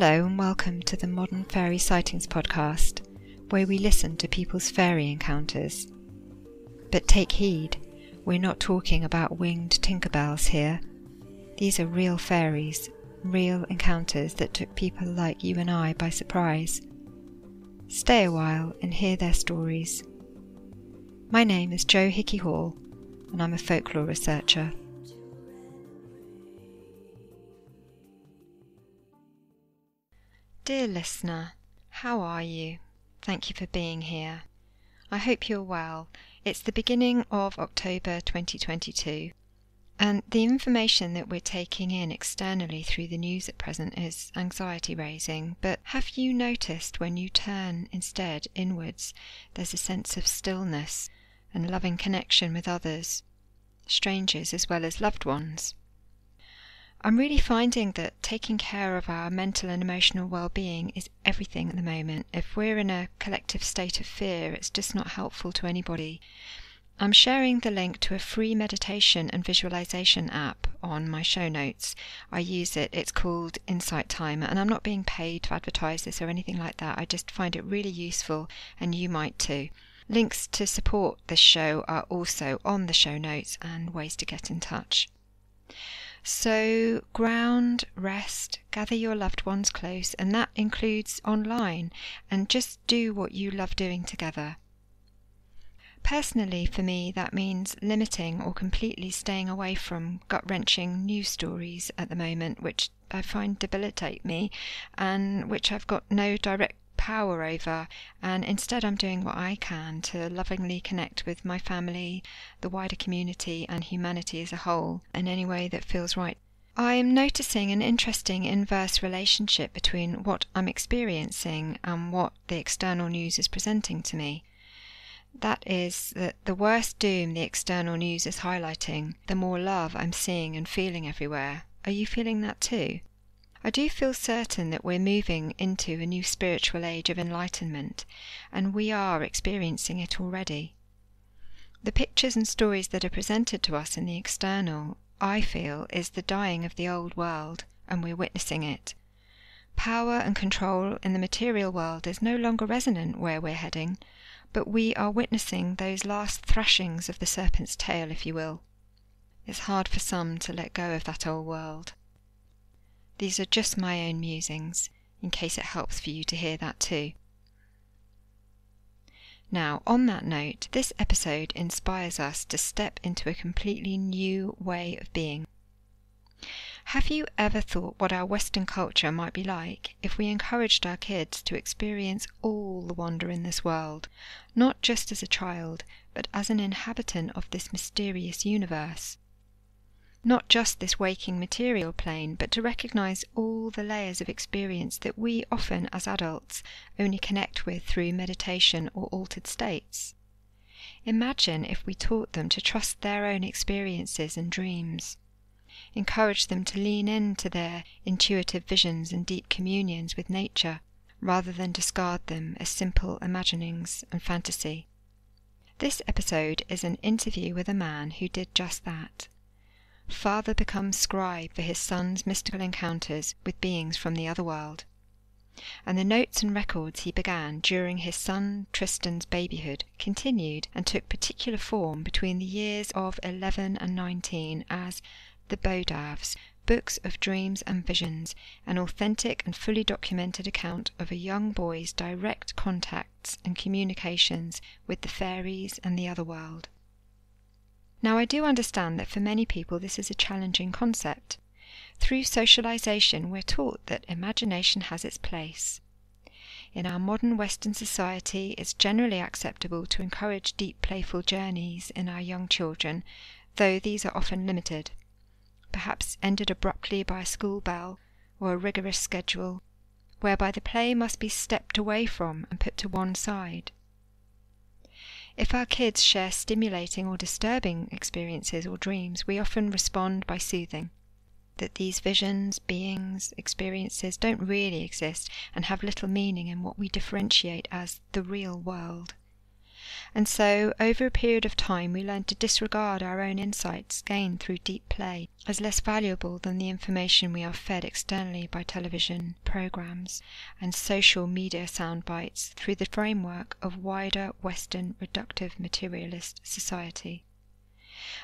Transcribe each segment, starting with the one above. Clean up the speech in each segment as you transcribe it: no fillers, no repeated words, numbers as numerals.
Hello and welcome to the Modern Fairy Sightings Podcast, where we listen to people's fairy encounters. But take heed, we're not talking about winged Tinkerbells here. These are real fairies, real encounters that took people like you and I by surprise. Stay a while and hear their stories. My name is Jo Hickey Hall, and I'm a folklore researcher. Dear listener, how are you? Thank you for being here. I hope you're well. It's the beginning of October 2022, and the information that we're taking in externally through the news at present is anxiety-raising. But have you noticed when you turn instead inwards, there's a sense of stillness and loving connection with others, strangers as well as loved ones? I'm really finding that taking care of our mental and emotional well-being is everything at the moment. If we're in a collective state of fear, it's just not helpful to anybody. I'm sharing the link to a free meditation and visualization app on my show notes. I use it. It's called Insight Timer, and I'm not being paid to advertise this or anything like that. I just find it really useful, and you might too. Links to support this show are also on the show notes and ways to get in touch. So ground, rest, gather your loved ones close, and that includes online, and just do what you love doing together. Personally, for me, that means limiting or completely staying away from gut-wrenching news stories at the moment, which I find debilitate me and which I've got no direct power over, and instead I'm doing what I can to lovingly connect with my family, the wider community and humanity as a whole in any way that feels right. I am noticing an interesting inverse relationship between what I'm experiencing and what the external news is presenting to me. That is that the worse doom the external news is highlighting, the more love I'm seeing and feeling everywhere. Are you feeling that too? I do feel certain that we're moving into a new spiritual age of enlightenment, and we are experiencing it already. The pictures and stories that are presented to us in the external, I feel, is the dying of the old world, and we're witnessing it. Power and control in the material world is no longer resonant where we're heading, but we are witnessing those last thrashings of the serpent's tail, if you will. It's hard for some to let go of that old world. These are just my own musings, in case it helps for you to hear that too. Now, on that note, this episode inspires us to step into a completely new way of being. Have you ever thought what our Western culture might be like if we encouraged our kids to experience all the wonder in this world, not just as a child, but as an inhabitant of this mysterious universe? Not just this waking material plane, but to recognize all the layers of experience that we often, as adults, only connect with through meditation or altered states. Imagine if we taught them to trust their own experiences and dreams. Encourage them to lean into their intuitive visions and deep communions with nature, rather than discard them as simple imaginings and fantasy. This episode is an interview with a man who did just that. Father becomes scribe for his son's mystical encounters with beings from the otherworld. And the notes and records he began during his son Tristan's babyhood continued and took particular form between the years of 11 and 19 as the B.O.D.A.V.s, Books of Dreams and Visions, an authentic and fully documented account of a young boy's direct contacts and communications with the fairies and the otherworld. Now, I do understand that for many people this is a challenging concept. Through socialization, we're taught that imagination has its place. In our modern Western society, it's generally acceptable to encourage deep, playful journeys in our young children, though these are often limited, perhaps ended abruptly by a school bell or a rigorous schedule, whereby the play must be stepped away from and put to one side. If our kids share stimulating or disturbing experiences or dreams, we often respond by soothing that these visions, beings, experiences don't really exist and have little meaning in what we differentiate as the real world. And so, over a period of time, we learn to disregard our own insights gained through deep play as less valuable than the information we are fed externally by television programs and social media sound bites through the framework of wider Western reductive materialist society.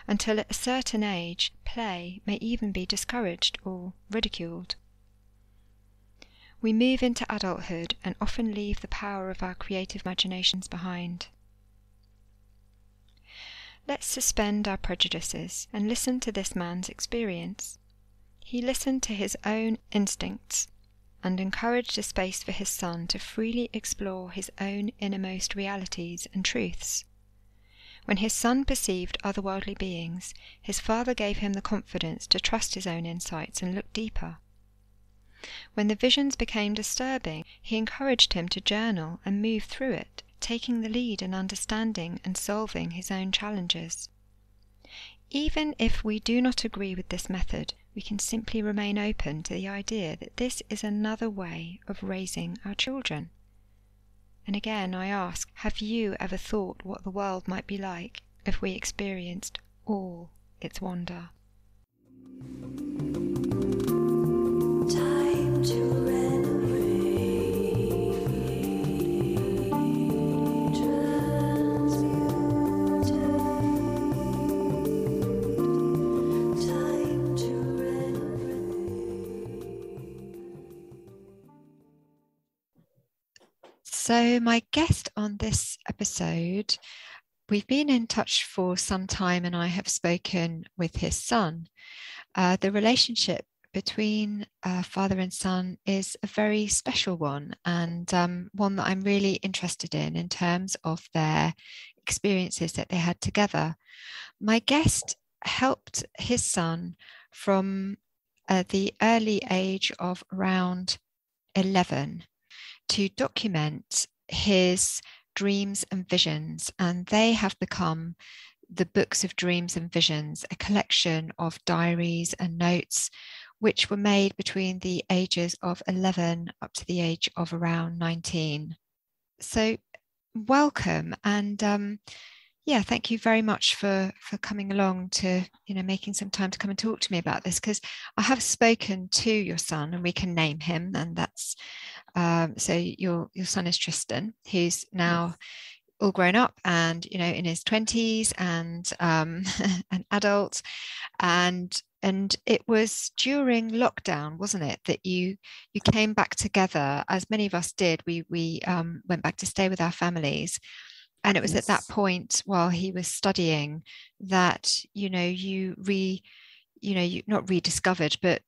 Until at a certain age, play may even be discouraged or ridiculed. We move into adulthood and often leave the power of our creative imaginations behind. Let's suspend our prejudices and listen to this man's experience. He listened to his own instincts and encouraged a space for his son to freely explore his own innermost realities and truths. When his son perceived otherworldly beings, his father gave him the confidence to trust his own insights and look deeper. When the visions became disturbing, he encouraged him to journal and move through it, taking the lead in understanding and solving his own challenges. Even if we do not agree with this method, we can simply remain open to the idea that this is another way of raising our children. And again, I ask, have you ever thought what the world might be like if we experienced all its wonder? Time to renovate. Time to renovate. So my guest on this episode, we've been in touch for some time and I have spoken with his son. The relationship between father and son is a very special one, and one that I'm really interested in terms of their experiences that they had together. My guest helped his son from the early age of around 11 to document his dreams and visions, and they have become the Books of Dreams and Visions, a collection of diaries and notes which were made between the ages of 11 up to the age of around 19. So welcome, and thank you very much for coming along to, making some time to come and talk to me about this, because I have spoken to your son, and we can name him, and that's so your son is Tristan, who's now all grown up and in his 20s and an adult, and it was during lockdown, wasn't it, that you came back together, as many of us did. We went back to stay with our families, and it was at that point while he was studying that you not rediscovered but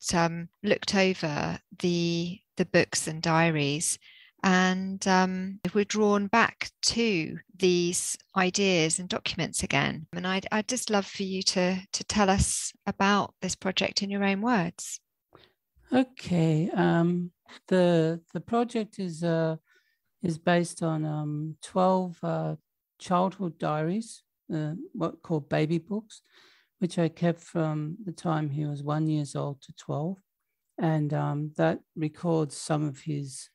looked over the books and diaries, and we're drawn back to these ideas and documents again. And I'd just love for you to tell us about this project in your own words. Okay. The project is based on 12 childhood diaries, what called baby books, which I kept from the time he was 1 year old to 12. And that records some of his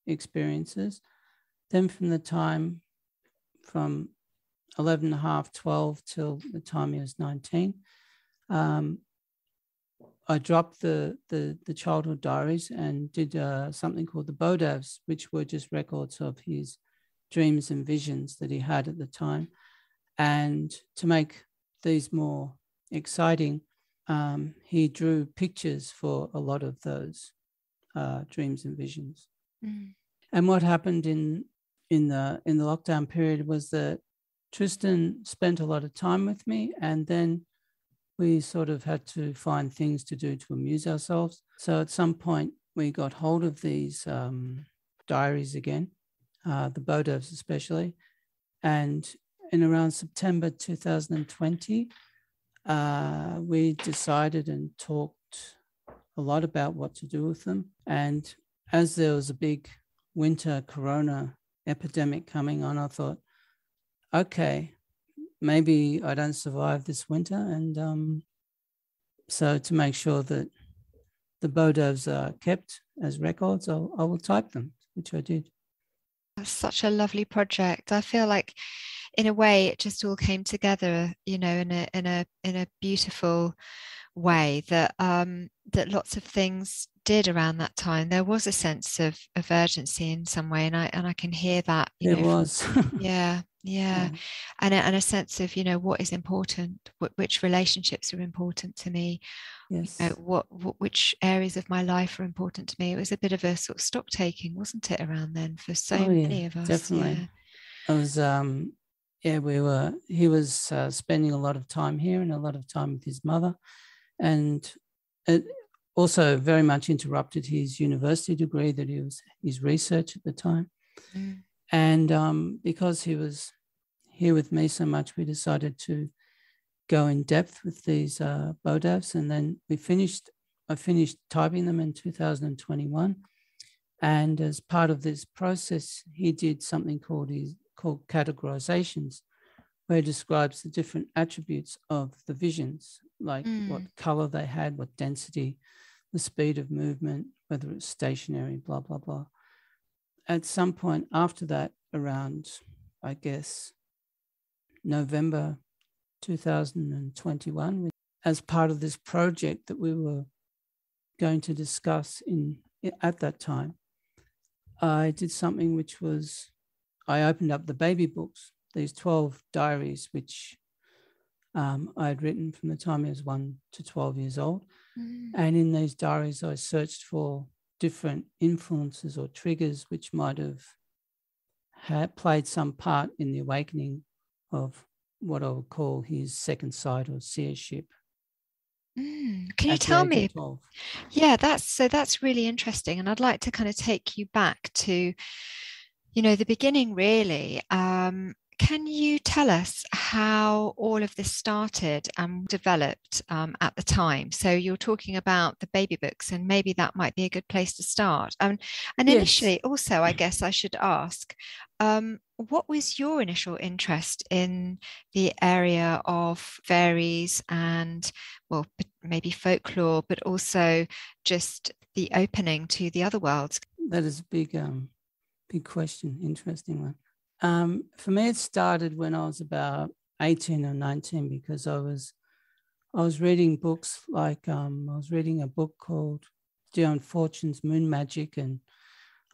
experiences. Then from the time from 11 and a half, 12 till the time he was 19, I dropped the childhood diaries and did something called the B.O.D.A.V.s, which were just records of his dreams and visions that he had at the time. And to make these more exciting, he drew pictures for a lot of those dreams and visions. Mm. And what happened in the lockdown period was that Tristan spent a lot of time with me, and then we sort of had to find things to do to amuse ourselves. So at some point we got hold of these diaries again, the B.O.D.A.V.s especially, and in around September 2020, we decided and talked a lot about what to do with them. And as there was a big winter corona epidemic coming on, I thought, okay, maybe I don't survive this winter. And so to make sure that the B.O.D.A.V.s are kept as records, I will type them, which I did. That's such a lovely project. I feel like in a way, it just all came together, in a beautiful way that lots of things did around that time. There was a sense of urgency in some way, and I can hear that, There was. yeah. Yeah. And a sense of, what is important, which relationships are important to me, Yes. which areas of my life are important to me. It was a bit of a sort of stock taking, wasn't it, around then for so many of us? Definitely. I was he was spending a lot of time here and a lot of time with his mother, and it also very much interrupted his university degree that his research at the time. And because he was here with me so much, we decided to go in depth with these B.O.D.A.V.s, and then I finished typing them in 2021. And as part of this process, he did something called categorizations, where he describes the different attributes of the visions, like what color they had, what density, the speed of movement, whether it's stationary, blah, blah, blah. At some point after that, around, I guess, November 2021, as part of this project that we were going to discuss at that time, I did something which was, I opened up the baby books, these 12 diaries, which I had written from the time I was 1 to 12 years old. And in these diaries, I searched for different influences or triggers which might have played some part in the awakening of what I would call his second sight or seership. Can you tell me? Yeah, that's really interesting, and I'd like to kind of take you back to, the beginning, really. Can you tell us how all of this started and developed at the time? So you're talking about the baby books, and maybe that might be a good place to start. And initially, also, I guess I should ask, what was your initial interest in the area of fairies and, well, maybe folklore, but also just the opening to the other worlds? That is a big question, interesting one. For me, it started when I was about 18 or 19, because I was reading books like I was reading a book called Dion Fortune's Moon Magic, and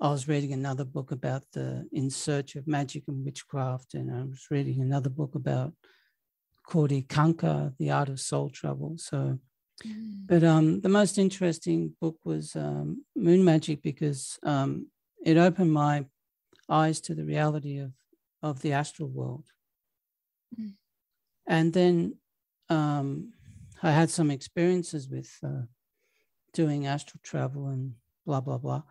I was reading another book about the In Search of Magic and Witchcraft, and I was reading another book about Cordy Kanka, The Art of Soul Travel. So, but the most interesting book was Moon Magic, because it opened my eyes to the reality of the astral world. And then I had some experiences with doing astral travel and blah, blah, blah.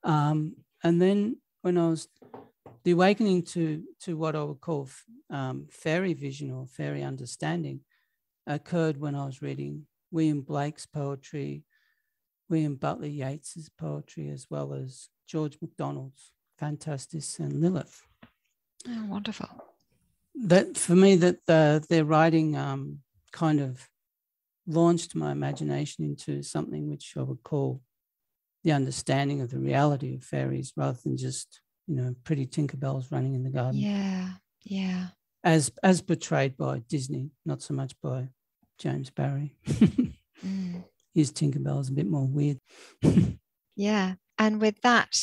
And then when I was, the awakening to what I would call fairy vision or fairy understanding occurred when I was reading William Blake's poetry, William Butler Yeats's poetry, as well as George MacDonald's Fantastis and Lilith. Oh, wonderful. That for me, that their writing kind of launched my imagination into something which I would call the understanding of the reality of fairies, rather than just, pretty Tinkerbells running in the garden. Yeah. As portrayed by Disney, not so much by James Barry. His Tinkerbell is a bit more weird. Yeah. And with that,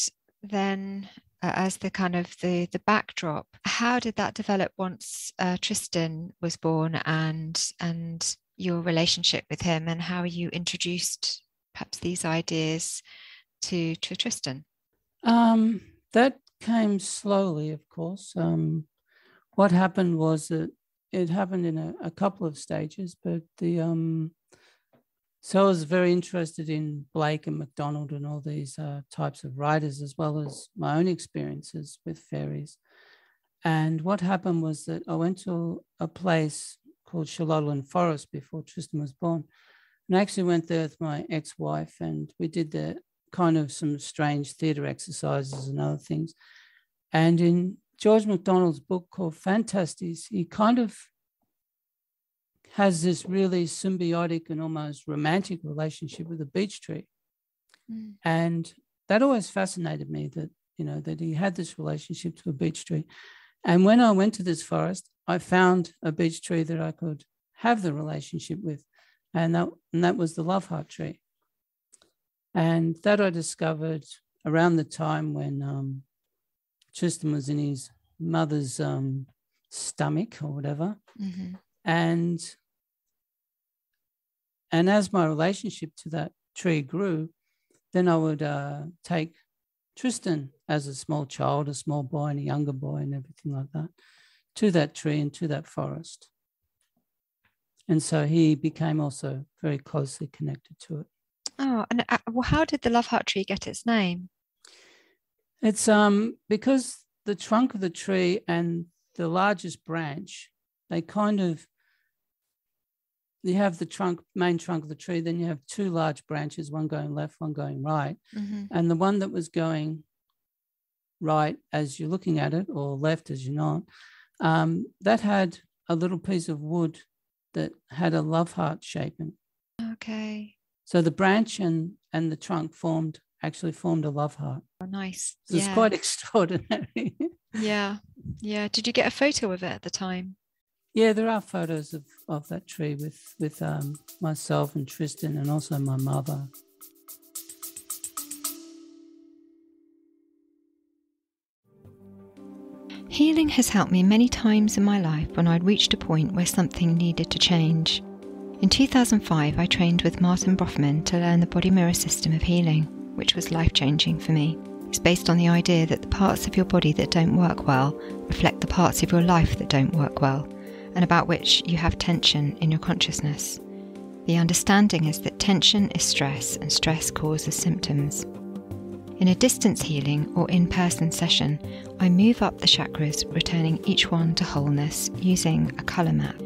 then as the kind of the backdrop, how did that develop once Tristan was born, and your relationship with him, and how you introduced perhaps these ideas to Tristan? That came slowly, of course. What happened was that it happened in a couple of stages, but so I was very interested in Blake and MacDonald and all these types of writers, as well as my own experiences with fairies. And what happened was that I went to a place called Shalodlin Forest before Tristan was born. And I actually went there with my ex-wife, and we did the kind of some strange theatre exercises and other things. And in George MacDonald's book called Fantastis, he kind of has this really symbiotic and almost romantic relationship with a beech tree. And that always fascinated me, that, that he had this relationship to a beech tree. And when I went to this forest, I found a beech tree that I could have the relationship with. And that was the love heart tree. And that I discovered around the time when Tristan was in his mother's stomach or whatever. Mm-hmm. And as my relationship to that tree grew, then I would take Tristan as a small child, a small boy and a younger boy and everything like that, to that tree and to that forest. And so he became also very closely connected to it. Oh, and well, how did the love heart tree get its name? It's because the trunk of the tree and the largest branch, they kind of, you have the main trunk of the tree, then you have two large branches, one going left, one going right. Mm-hmm. And the one that was going right as you're looking at it, or left as you're not, that had a little piece of wood that had a love heart shape in it. Okay. So the branch and the trunk actually formed a love heart. Oh, nice. So it's quite extraordinary. Yeah. Did you get a photo of it at the time? Yeah, there are photos of that tree with myself and Tristan and also my mother. Healing has helped me many times in my life when I'd reached a point where something needed to change. In 2005, I trained with Martin Brofman to learn the body mirror system of healing, which was life-changing for me. It's based on the idea that the parts of your body that don't work well reflect the parts of your life that don't work well, and about which you have tension in your consciousness. The understanding is that tension is stress, and stress causes symptoms. In a distance healing or in-person session, I move up the chakras, returning each one to wholeness using a colour map.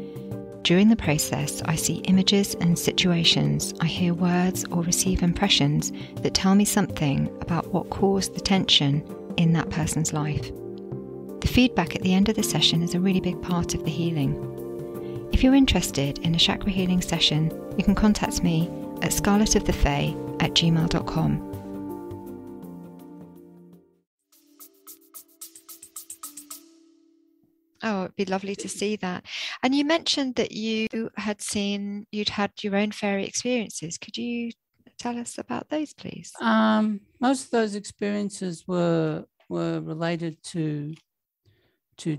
During the process, I see images and situations, I hear words or receive impressions that tell me something about what caused the tension in that person's life. The feedback at the end of the session is a really big part of the healing. If you're interested in a chakra healing session, you can contact me at scarletofthefae@gmail.com. Oh, it'd be lovely to see that. And you mentioned that you'd had your own fairy experiences. Could you tell us about those, please? Most of those experiences were related to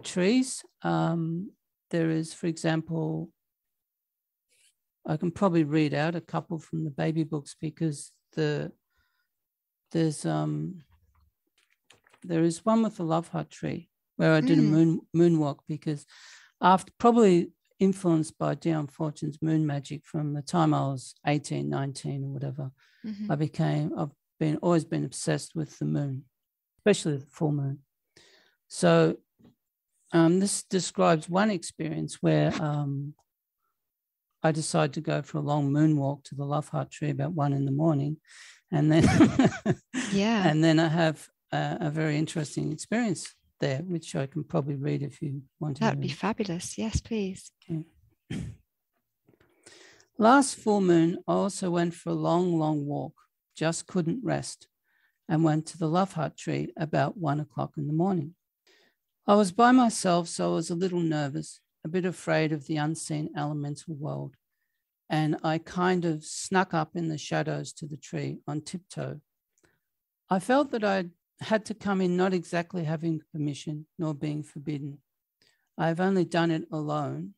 trees. There is, for example, I can probably read out a couple from the baby books because there is one with the love heart tree where I did a moonwalk because after probably influenced by Dion Fortune's moon magic from the time I was 18, 19 or whatever, I've always been obsessed with the moon, especially the full moon. So this describes one experience where I decided to go for a long moonwalk to the love heart tree about 1 a.m, and then and then I have a very interesting experience there, which I can probably read if you want to. That would be fabulous. Yes, please. Okay. Last full moon, I also went for a long walk, just couldn't rest, and went to the love heart tree about 1 o'clock in the morning. I was by myself, so I was a little nervous, a bit afraid of the unseen elemental world, and I kind of snuck up in the shadows to the tree on tiptoe. I felt that I had to come in not exactly having permission nor being forbidden. I've only done it alone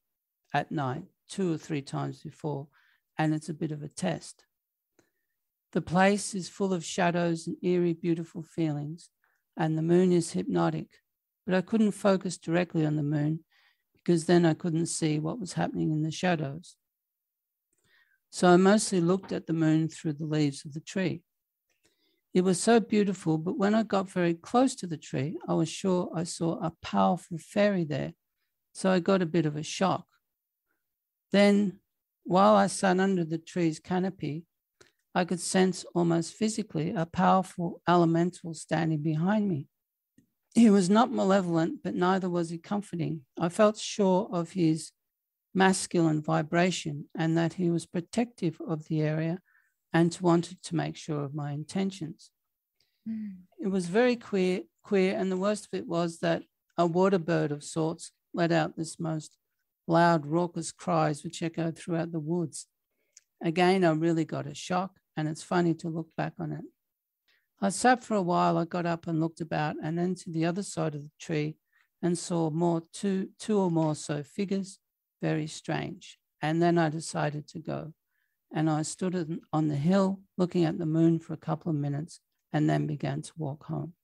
at night 2 or 3 times before, and it's a bit of a test. The place is full of shadows and eerie, beautiful feelings, and the moon is hypnotic, but I couldn't focus directly on the moon because then I couldn't see what was happening in the shadows. So I mostly looked at the moon through the leaves of the tree. It was so beautiful, but when I got very close to the tree, I was sure I saw a powerful fairy there, so I got a bit of a shock. Then, while I sat under the tree's canopy, I could sense almost physically a powerful elemental standing behind me. He was not malevolent, but neither was he comforting. I felt sure of his masculine vibration and that he was protective of the area and wanted to make sure of my intentions. It was very queer, and the worst of it was that a water bird of sorts let out this most loud, raucous cries which echoed throughout the woods. Again, I really got a shock, and it's funny to look back on it. I sat for a while. I got up and looked about, and then to the other side of the tree, and saw two or more so figures, very strange. And then I decided to go. And I stood on the hill looking at the moon for a couple of minutes and then began to walk home.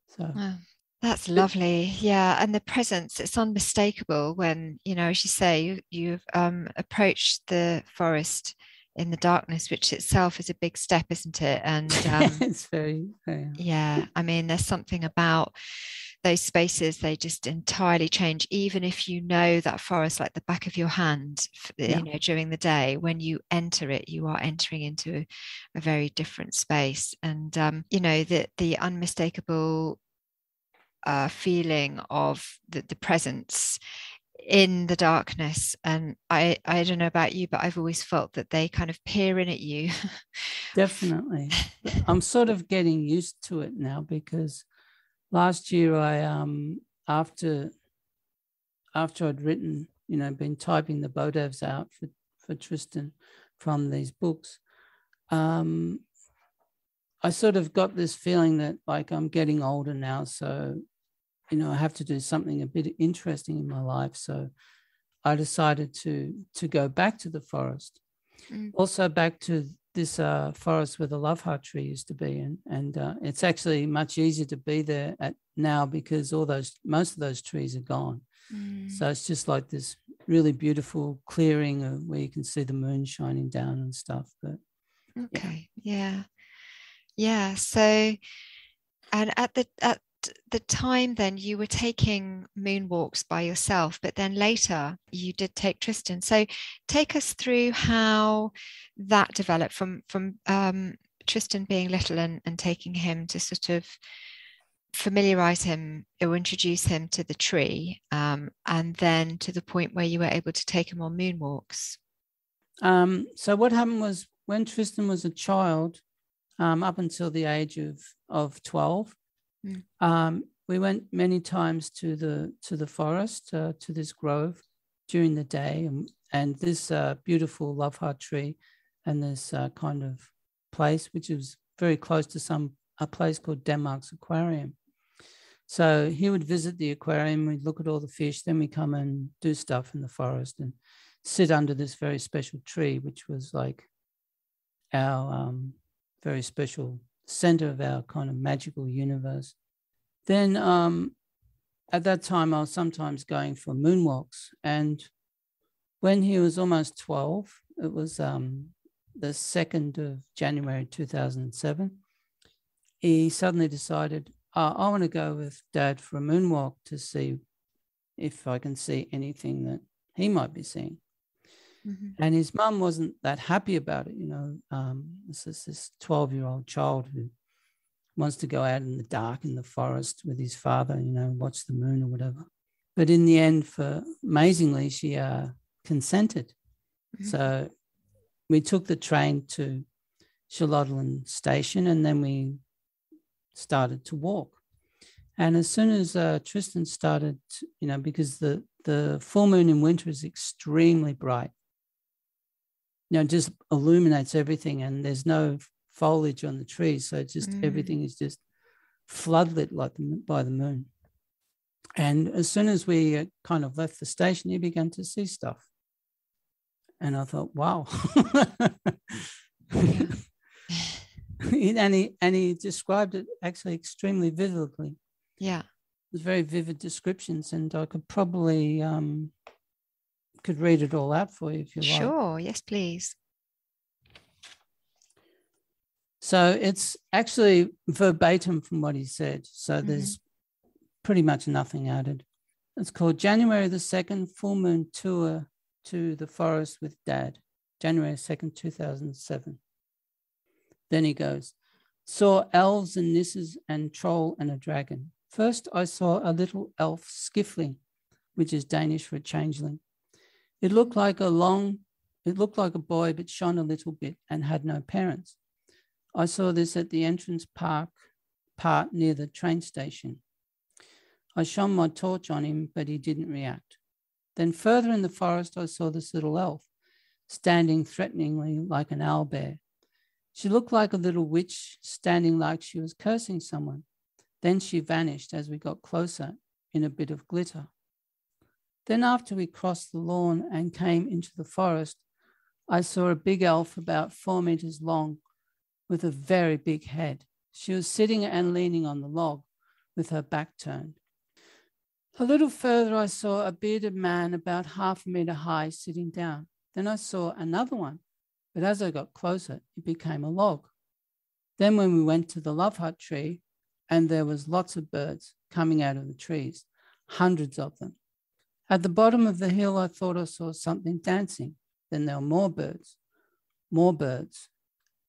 So wow. That's lovely. Yeah. And the presence, it's unmistakable when, as you say, you've approached the forest in the darkness, which itself is a big step, isn't it? And it's very. Yeah, I mean, there's something about those spaces, they just entirely change. Even if you know that forest like the back of your hand, during the day, when you enter it, you are entering into a very different space. And, the unmistakable feeling of the presence in the darkness. And I don't know about you, but I've always felt that they kind of peer in at you. Definitely. I'm sort of getting used to it now, because last year I after I'd written, been typing the B.O.D.A.V.s out for Tristan from these books, I sort of got this feeling that like I'm getting older now, so I have to do something a bit interesting in my life. So I decided to go back to the forest, also back to this forest where the love heart tree used to be, and it's actually much easier to be there now because most of those trees are gone. So it's just like this really beautiful clearing where you can see the moon shining down and stuff. But yeah. So, and at the time then you were taking moonwalks by yourself, but then later you did take Tristan. So take us through how that developed from Tristan being little and taking him to sort of familiarize him or introduce him to the tree, and then to the point where you were able to take him on moonwalks. So what happened was, when Tristan was a child, up until the age of 12, we went many times to the forest, to this grove during the day, and this beautiful love heart tree, and this kind of place which is very close to a place called Denmark's Aquarium. So he would visit the aquarium, we'd look at all the fish, then we come and do stuff in the forest and sit under this very special tree, which was like our very special center of our kind of magical universe. Then at that time, I was sometimes going for moonwalks. And when he was almost 12, it was the 2nd of January 2007, he suddenly decided, I want to go with Dad for a moonwalk to see if I can see anything that he might be seeing. And his mum wasn't that happy about it. This is this 12-year-old child who wants to go out in the dark in the forest with his father, watch the moon or whatever. But in the end, amazingly, she consented. So we took the train to Charlotteland Station, and then we started to walk. And as soon as Tristan started, because the full moon in winter is extremely bright, just illuminates everything, and there's no foliage on the trees, so just everything is just floodlit by the moon. And as soon as we kind of left the station, he began to see stuff, and I thought, wow. And he described it actually extremely vividly. Yeah, it was very vivid descriptions, and I could probably could read it all out for you if you like. Sure, yes, please. So it's actually verbatim from what he said. So there's pretty much nothing added. It's called January the 2nd, Full Moon Tour to the Forest with Dad, January 2nd, 2007. Then he goes, saw elves and nisses and troll and a dragon. First, I saw a little elf skiffling, which is Danish for a changeling. It looked like a boy, but shone a little bit and had no parents. I saw this at the entrance part near the train station. I shone my torch on him, but he didn't react. Then further in the forest, I saw this little elf standing threateningly like an owlbear. She looked like a little witch, standing like she was cursing someone. Then she vanished as we got closer in a bit of glitter. Then after we crossed the lawn and came into the forest, I saw a big elf about 4 meters long with a very big head. She was sitting and leaning on the log with her back turned. A little further, I saw a bearded man about 1/2 meter high sitting down. Then I saw another one, but as I got closer, it became a log. Then when we went to the love hut tree, and there was lots of birds coming out of the trees, hundreds of them. At the bottom of the hill, I thought I saw something dancing. Then there were more birds, more birds.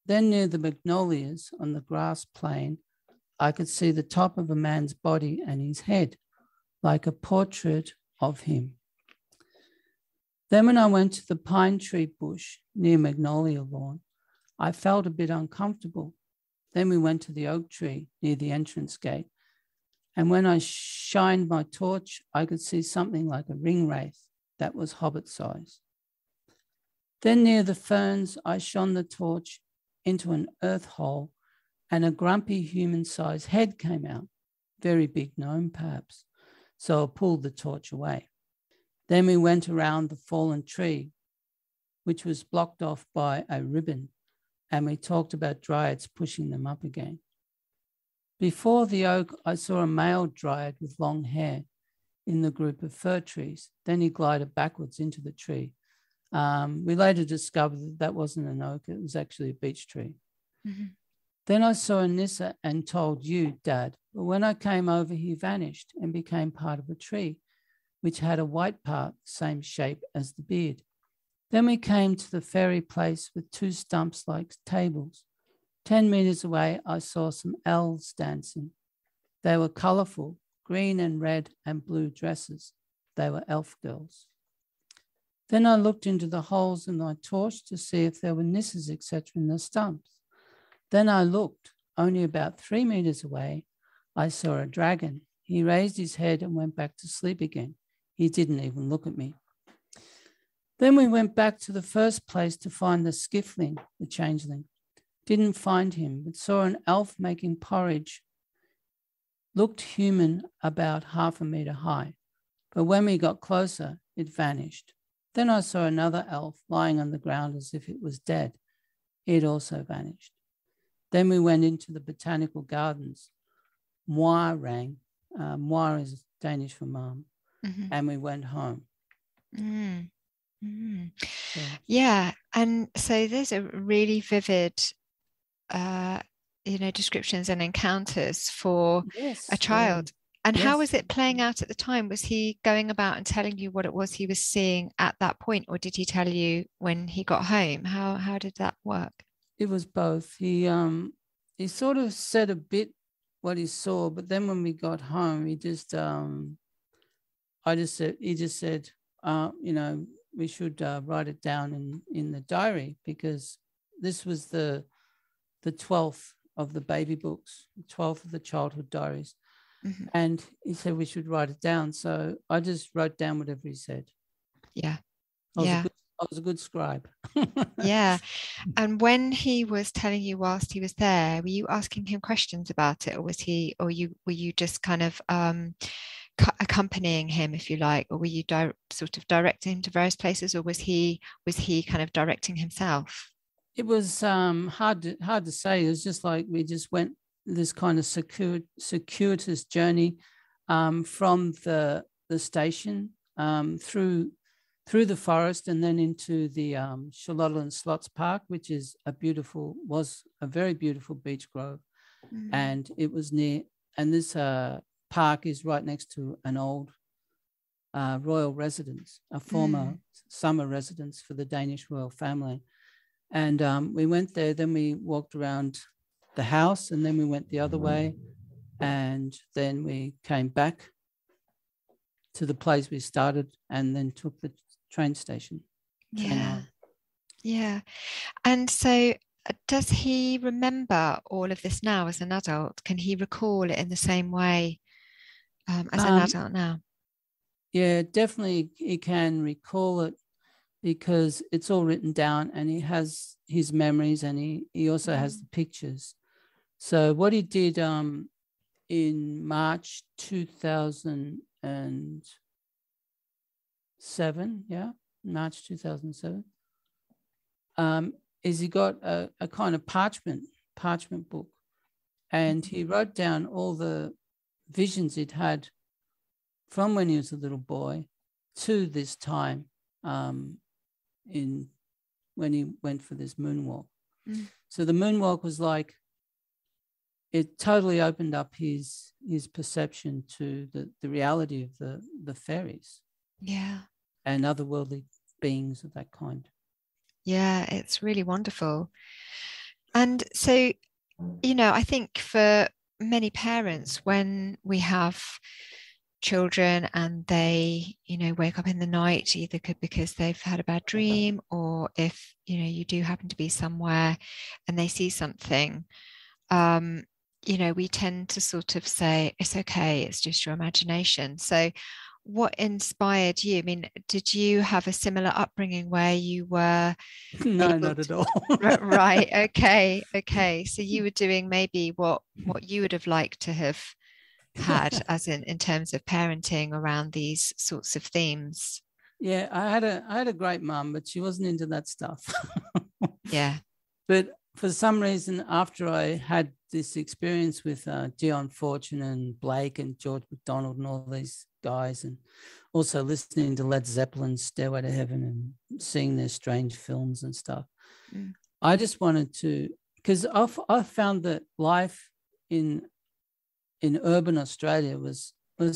Then near the magnolias on the grass plain, I could see the top of a man's body and his head, like a portrait of him. Then when I went to the pine tree bush near Magnolia Lawn, I felt a bit uncomfortable. Then we went to the oak tree near the entrance gate. And when I shined my torch, I could see something like a ring wraith that was hobbit size. Then near the ferns, I shone the torch into an earth hole and a grumpy human-sized head came out, very big gnome perhaps. So I pulled the torch away. Then we went around the fallen tree, which was blocked off by a ribbon, and we talked about dryads pushing them up again. Before the oak, I saw a male dryad with long hair in the group of fir trees. Then he glided backwards into the tree. We later discovered that that wasn't an oak, it was actually a beech tree. Mm-hmm. Then I saw a Nissa and told you, Dad, but when I came over, he vanished and became part of a tree, which had a white part, same shape as the beard. Then we came to the fairy place with 2 stumps like tables. 10 meters away, I saw some elves dancing. They were colorful, green and red and blue dresses. They were elf girls. Then I looked into the holes in my torch to see if there were nisses, etc. in the stumps. Then I looked, only about 3 meters away, I saw a dragon. He raised his head and went back to sleep again. He didn't even look at me. Then we went back to the first place to find the skiffling, the changeling. Didn't find him, but saw an elf making porridge. Looked human, about 1/2 meter high. But when we got closer, it vanished. Then I saw another elf lying on the ground as if it was dead. It also vanished. Then we went into the botanical gardens. Moi rang. Moi is Danish for mom. Mm-hmm. And we went home. Mm. Mm. Yeah. And so there's a really vivid, descriptions and encounters for a child. And how was it playing out at the time? Was he going about and telling you what it was he was seeing at that point, or did he tell you when he got home? How did that work? It was both. He sort of said a bit what he saw, but then when we got home, he just said, we should write it down in the diary, because this was the 12th of the baby books, the 12th of the childhood diaries. Mm-hmm. And he said we should write it down. So I just wrote down whatever he said. Yeah. I was a good scribe. Yeah. And when he was telling you whilst he was there, were you asking him questions about it, or were you just kind of accompanying him, if you like, or were you sort of directing him to various places, or was he kind of directing himself? It was hard to say. It was just like we just went this kind of circuitous journey from the station through the forest and then into the Charlotte Slots Park, which was a very beautiful beech grove. Mm-hmm. And it was near, and this park is right next to an old royal residence, a former summer residence for the Danish royal family. And we went there, then we walked around the house, and then we went the other way, and then we came back to the place we started and then took the train station. Yeah. And so does he remember all of this now as an adult? Can he recall it in the same way as an adult now? Yeah, definitely he can recall it because it's all written down, and he has his memories, and he also has the pictures. So what he did in March 2007, March 2007, is he got a kind of parchment book, and he wrote down all the visions he'd had from when he was a little boy to this time, when he went for this moonwalk. So the moonwalk was like, it totally opened up his perception to the reality of the fairies, and otherworldly beings of that kind. Yeah, it's really wonderful. And so, I think for many parents, when we have children and they, wake up in the night, either because they've had a bad dream, or if, you do happen to be somewhere and they see something, we tend to sort of say, it's okay, it's just your imagination. So what inspired you? I mean, did you have a similar upbringing where you were No, not at all. Right. Okay. So you were doing maybe what you would have liked to have had, as in terms of parenting around these sorts of themes. Yeah, I had a great mum, but she wasn't into that stuff. Yeah. But for some reason, after I had this experience with Dion Fortune and Blake and George MacDonald and all these guys, and also listening to Led Zeppelin's Stairway to Heaven and seeing their strange films and stuff, I just wanted to, because I found that life in urban Australia was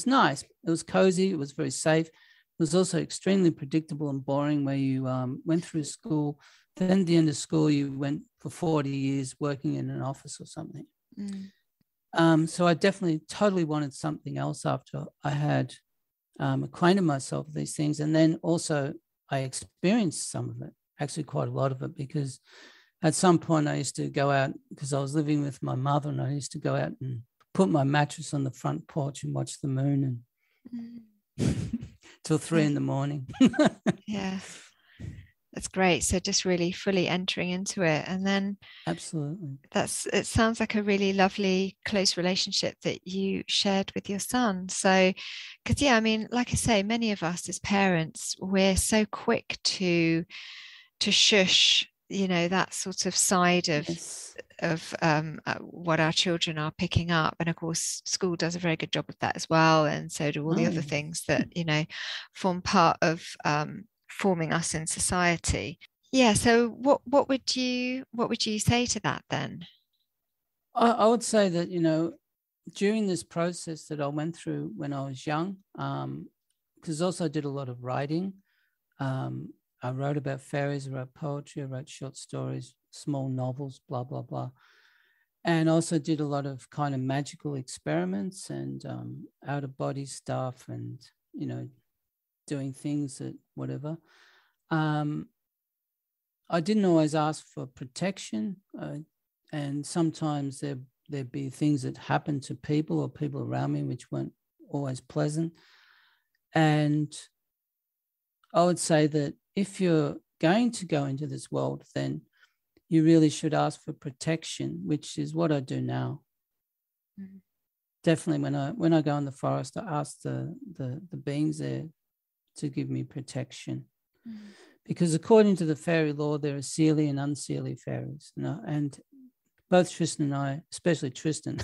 nice. It was cozy. It was very safe. It was also extremely predictable and boring, where you went through school. Then at the end of school, you went for 40 years working in an office or something. So I definitely totally wanted something else after I had acquainted myself with these things. And then also I experienced some of it, actually quite a lot of it, because at some point I used to go out, because I was living with my mother, and I used to go out and put my mattress on the front porch and watch the moon and till 3 a.m. Yeah. That's great. So just really fully entering into it. And then absolutely, it sounds like a really lovely, close relationship that you shared with your son. So, because I mean, like I say, many of us as parents, we're so quick to shush, that sort of side of what our children are picking up. And of course, school does a very good job of that as well. And so do all the other things that, form part of forming us in society. Yeah. So what would you say to that then? I would say that, during this process that I went through when I was young, because also I did a lot of writing. I wrote about fairies, I wrote poetry, I wrote short stories, small novels, blah, blah, blah. And also did a lot of kind of magical experiments and out-of-body stuff and, doing things that whatever. I didn't always ask for protection, and sometimes there'd be things that happened to people or people around me which weren't always pleasant. And I would say that if you're going to go into this world, then you really should ask for protection, which is what I do now. Definitely when I go in the forest, I ask the beings there to give me protection. Because according to the fairy lore, there are seelie and unseelie fairies. And both Tristan and I, especially Tristan,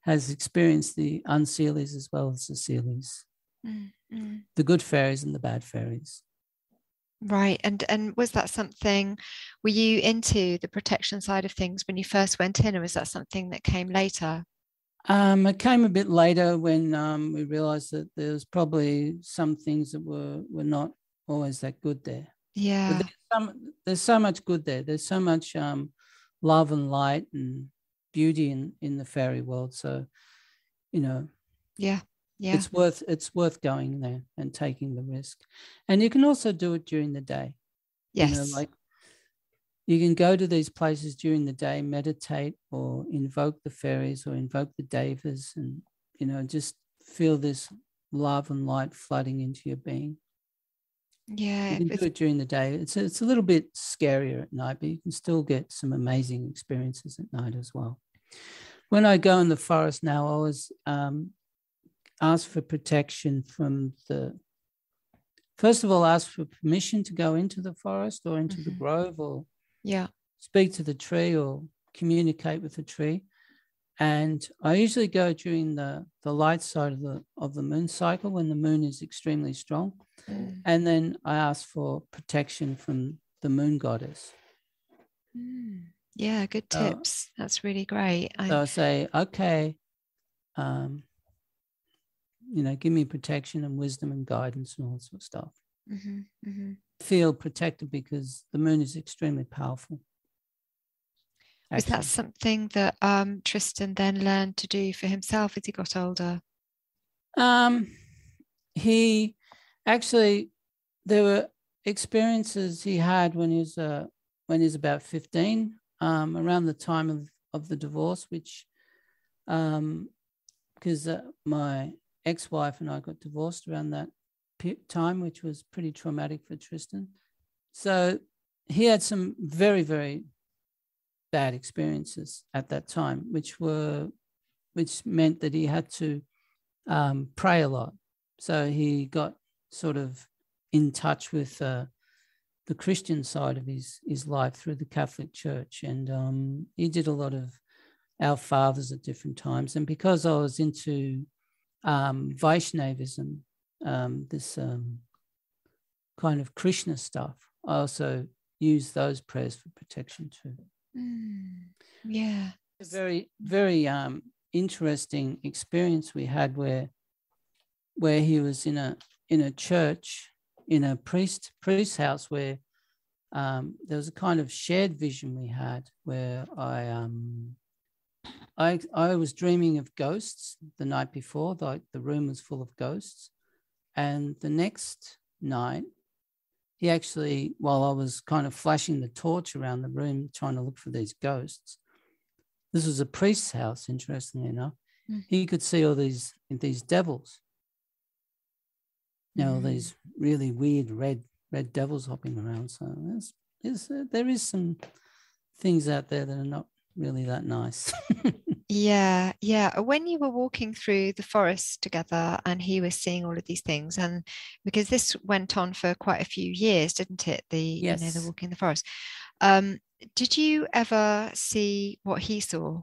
has experienced the unseelies as well as the seelies. The good fairies and the bad fairies. Right. And was that something, were you into the protection side of things when you first went in, or was that something that came later? It came a bit later when we realized that there's probably some things that were not always that good there. Yeah. But there's so much good there. There's so much love and light and beauty in the fairy world. So, Yeah. it's worth going there and taking the risk. And you can also do it during the day. Yes. Like you can go to these places during the day, meditate or invoke the fairies or invoke the B.O.D.A.V.s and, just feel this love and light flooding into your being. Yeah. You can do it during the day. It's a little bit scarier at night, but you can still get some amazing experiences at night as well. When I go in the forest now, I always ask for protection from first of all, ask for permission to go into the forest or into the grove, or speak to the tree or communicate with the tree. And I usually go during the light side of the moon cycle, when the moon is extremely strong. And then I ask for protection from the moon goddess. Yeah, good tips. That's really great. So I say, okay, give me protection and wisdom and guidance and all that sort of stuff. Feel protected because the moon is extremely powerful. Was that something that Tristan then learned to do for himself as he got older? He actually, there were experiences he had when he was about 15, around the time of the divorce, which because my ex-wife and I got divorced around that time, which was pretty traumatic for Tristan. So he had some very, very bad experiences at that time, which meant that he had to pray a lot. So he got sort of in touch with the Christian side of his life through the Catholic Church, and he did a lot of Our Fathers at different times. And because I was into Vaishnavism, this kind of Krishna stuff, I also use those prayers for protection too. Yeah, a very, very interesting experience we had where he was in a church, in a priest's house, where there was a kind of shared vision we had where I was dreaming of ghosts the night before, like the room was full of ghosts. And the next night, he actually, while I was kind of flashing the torch around the room trying to look for these ghosts, this was a priest's house, interestingly enough, he could see all these devils. These really weird red devils hopping around. So there is some things out there that are not really that nice. Yeah. When you were walking through the forest together and he was seeing all of these things, and because this went on for quite a few years, didn't it? The walking in the forest. Did you ever see what he saw?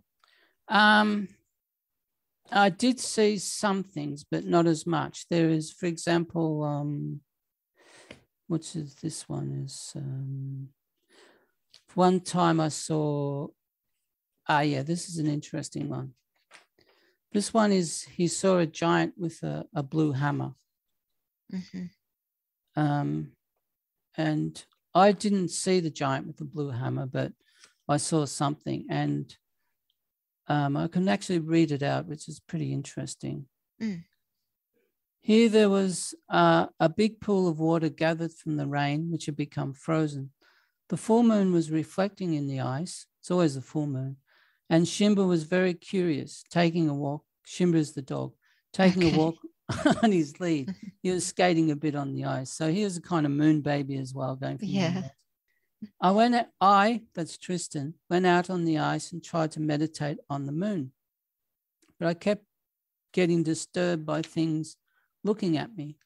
I did see some things, but not as much. There is, for example, what's this one is? One time I saw. This is an interesting one. This one is, he saw a giant with a blue hammer. And I didn't see the giant with the blue hammer, but I saw something, and I can actually read it out, which is pretty interesting. Here there was a big pool of water gathered from the rain, which had become frozen. The full moon was reflecting in the ice. It's always the full moon. And Shimba was very curious, taking a walk. Shimba is the dog, taking a walk on his lead. He was skating a bit on the ice. So he was a kind of moon baby as well, going from the ice. That's Tristan, went out on the ice and tried to meditate on the moon. But I kept getting disturbed by things looking at me.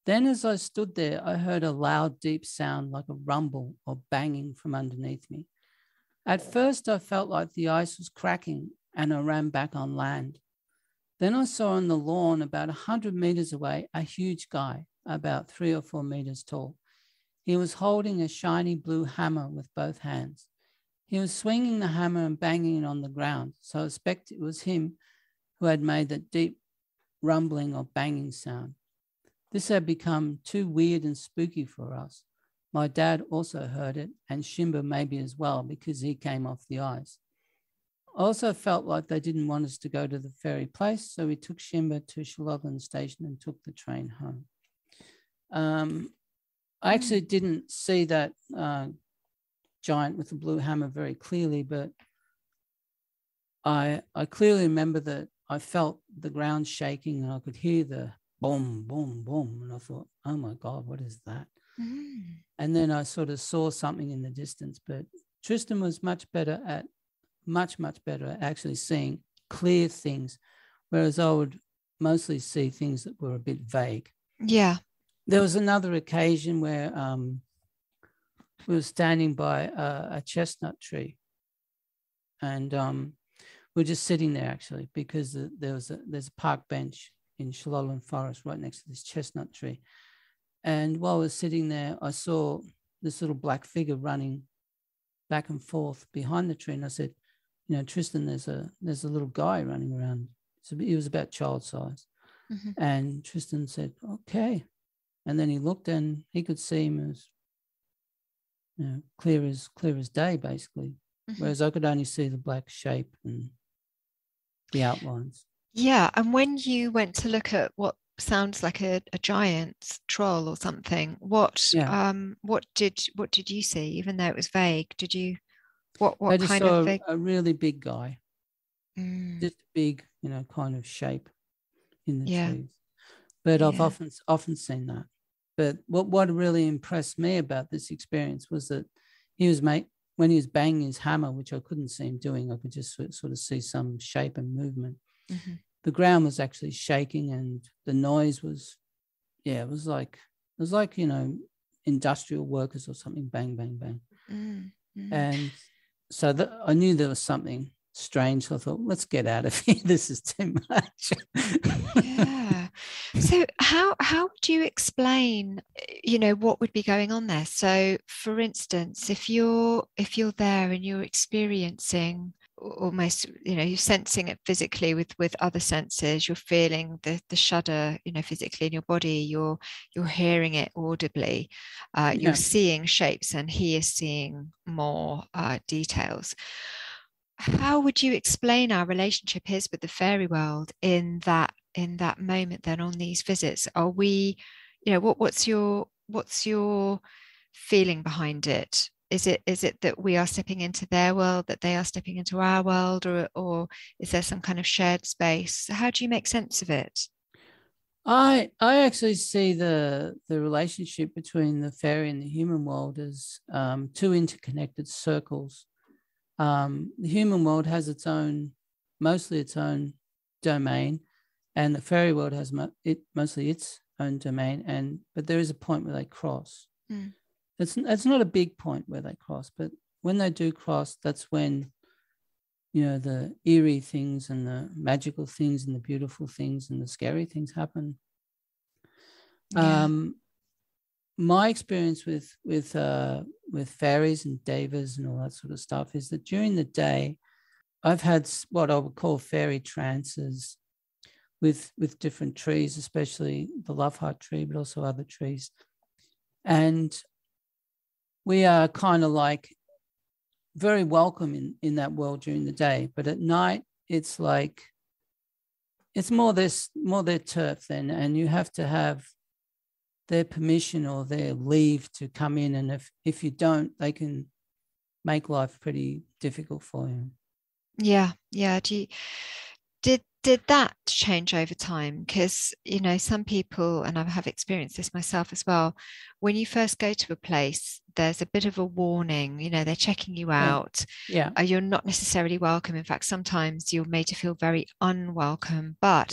Then as I stood there, I heard a loud, deep sound like a rumble or banging from underneath me. At first, I felt like the ice was cracking and I ran back on land. Then I saw on the lawn about 100 meters away a huge guy, about 3 or 4 meters tall. He was holding a shiny blue hammer with both hands. He was swinging the hammer and banging it on the ground, so I suspect it was him who had made that deep rumbling or banging sound. This had become too weird and spooky for us. My dad also heard it, and Shimba maybe as well, because he came off the ice. I also felt like they didn't want us to go to the ferry place, so we took Shimba to Shilloglan station and took the train home. I actually didn't see that giant with the blue hammer very clearly, but I clearly remember that I felt the ground shaking and I could hear the boom, boom, boom. And I thought, oh my God, what is that? Mm. And then I sort of saw something in the distance, but Tristan was much better at actually seeing clear things, whereas I would mostly see things that were a bit vague. Yeah. There was another occasion where we were standing by a chestnut tree, and we were just sitting there actually because there's a park bench in Shalolin Forest right next to this chestnut tree. And while I was sitting there, I saw this little black figure running back and forth behind the tree. And I said, Tristan, there's a little guy running around. So he was about child size. Mm-hmm. And Tristan said, okay. And then he looked and he could see him as clear as day, basically. Mm-hmm. Whereas I could only see the black shape and the outlines. Yeah. And when you went to look at what sounds like a giant troll or something, what did you see? Even though it was vague, did you what I just kind saw of vague? a really big guy. Just a big, kind of shape in the trees. But I've often seen that. But what really impressed me about this experience was that when he was banging his hammer, which I couldn't see him doing, I could just sort of see some shape and movement. Mm-hmm. The ground was actually shaking, and the noise was, it was like industrial workers or something, bang, bang, bang. Mm-hmm. And so I knew there was something strange. So I thought, let's get out of here. This is too much. Yeah. So how do you explain, what would be going on there? So, for instance, if you're there and you're experiencing almost, you're sensing it physically with other senses, you're feeling the shudder, physically in your body, you're hearing it audibly, you're seeing shapes, and he is seeing more details. How would you explain our relationship is with the fairy world in that moment then on these visits? Are we, what's your feeling behind it? Is it that we are stepping into their world, that they are stepping into our world, or is there some kind of shared space? How do you make sense of it? I actually see the relationship between the fairy and the human world as two interconnected circles. The human world has mostly its own domain, and the fairy world has mostly its own domain. But there is a point where they cross. Mm. It's not a big point where they cross, but when they do cross, that's when the eerie things and the magical things and the beautiful things and the scary things happen. Yeah. My experience with fairies and devas and all that sort of stuff is that during the day, I've had what I would call fairy trances with different trees, especially the love heart tree, but also other trees. And we are kind of like very welcome in that world during the day. But at night, it's like, it's more their turf then, and you have to have their permission or their leave to come in, and if you don't, they can make life pretty difficult for you. Yeah. Did that change over time? Because some people, and I have experienced this myself as well, when you first go to a place, there's a bit of a warning. They're checking you out. Yeah. You're not necessarily welcome. In fact, sometimes you're made to feel very unwelcome. But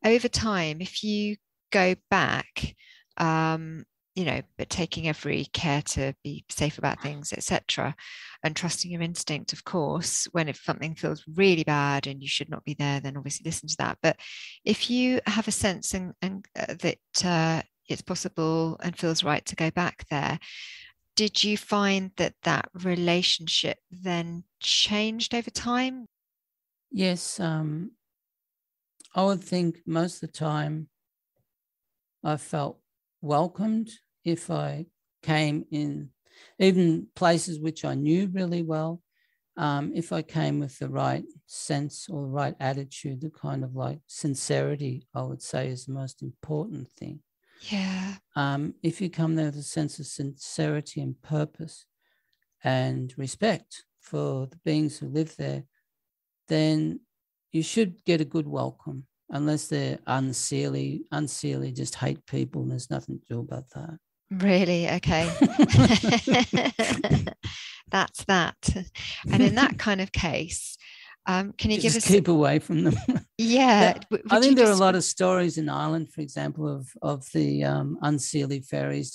over time, if you go back, but taking every care to be safe about things, etc., and trusting your instinct, of course. If something feels really bad and you should not be there, then obviously listen to that. But if you have a sense and that it's possible and feels right to go back there, did you find that relationship then changed over time? Yes, I would think most of the time I felt welcomed if I came in, even places which I knew really well. If I came with the right sense or the right attitude, the kind of like sincerity, I would say, is the most important thing. Yeah. If you come there with a sense of sincerity and purpose and respect for the beings who live there, then you should get a good welcome, unless they're unseelie. Unseelie just hate people, and there's nothing to do about that. Really? Okay. That's that. And in that kind of case, can you give us... keep away from them? Yeah. I think there are a lot of stories in Ireland, for example, of the unseelie fairies.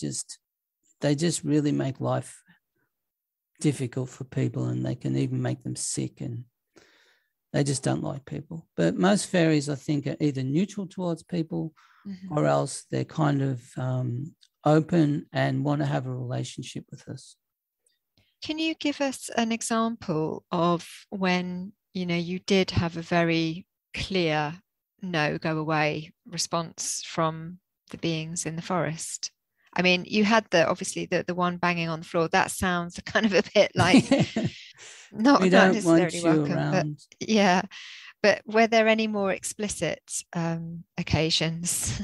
They just really make life difficult for people, and they can even make them sick, and they just don't like people. But most fairies, I think, are either neutral towards people, or else they're kind of open and want to have a relationship with us. Can you give us an example of when, you did have a very clear no, go away response from the beings in the forest? I mean, you had obviously the one banging on the floor. That sounds kind of a bit like not necessarily welcome, around. But yeah. But were there any more explicit occasions?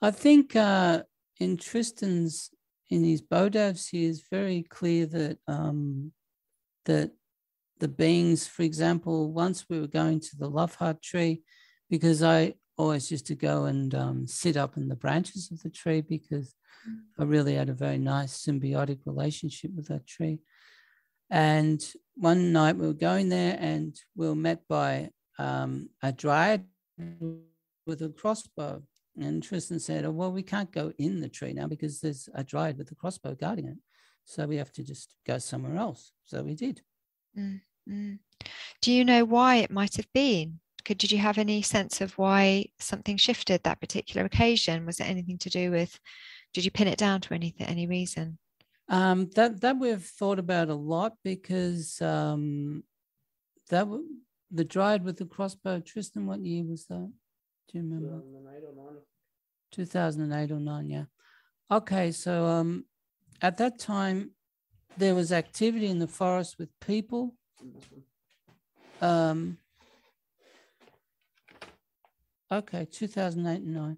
I think in Tristan's, in his B.O.D.A.V.s, he is very clear that that the beings, for example, once we were going to the love heart tree, because I always used to go and sit up in the branches of the tree, because I really had a very nice symbiotic relationship with that tree. And one night we were going there, and we were met by a dryad with a crossbow. And Tristan said, "Oh, well, we can't go in the tree now because there's a dryad with a crossbow guarding it. So we have to just go somewhere else." So we did. Mm-hmm. Do you know why it might have been? Did you have any sense of why something shifted that particular occasion? Was it anything to do with, did you pin it down to any reason? That we've thought about a lot, because the dryad with the crossbow, Tristan, what year was that? Do you remember? 2008 or 9, yeah. Okay, so at that time, there was activity in the forest with people. Okay, 2008 and 9.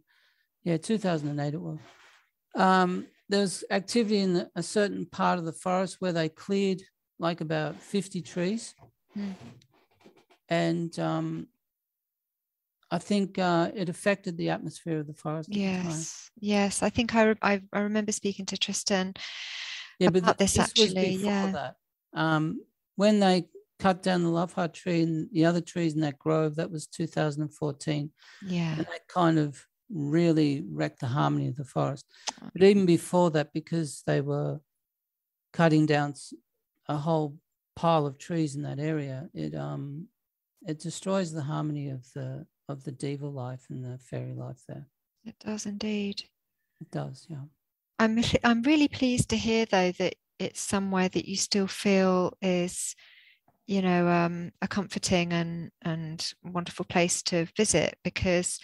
Yeah, 2008 it was. There was activity in a certain part of the forest where they cleared like about 50 trees. And I think it affected the atmosphere of the forest at the time. Yes. I think I remember speaking to Tristan about this actually. Was before that. When they cut down the love heart tree and the other trees in that grove, that was 2014. Yeah. And that kind of really wrecked the harmony of the forest. But even before that, because they were cutting down a whole pile of trees in that area, it destroys the harmony of the diva life and the fairy life there. It does indeed. It does, yeah. I'm really pleased to hear though that it's somewhere that you still feel is, a comforting and wonderful place to visit, because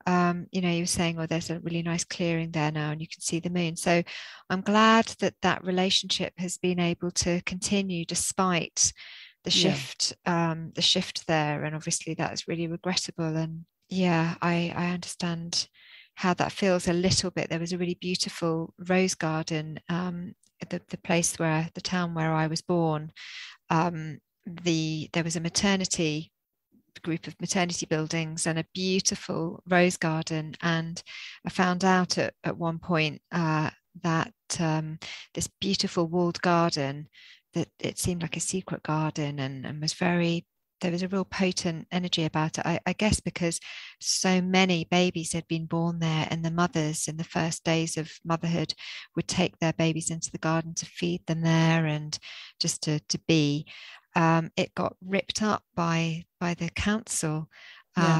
you were saying, oh, there's a really nice clearing there now and you can see the moon. So I'm glad that relationship has been able to continue despite the shift there, and obviously that's really regrettable. And I understand how that feels a little bit. There was a really beautiful rose garden at the place where the town where I was born. There was a group of maternity buildings and a beautiful rose garden, and I found out at one point that this beautiful walled garden, that it seemed like a secret garden and was there was a real potent energy about it. I guess because so many babies had been born there, and the mothers in the first days of motherhood would take their babies into the garden to feed them there and just to be. It got ripped up by the council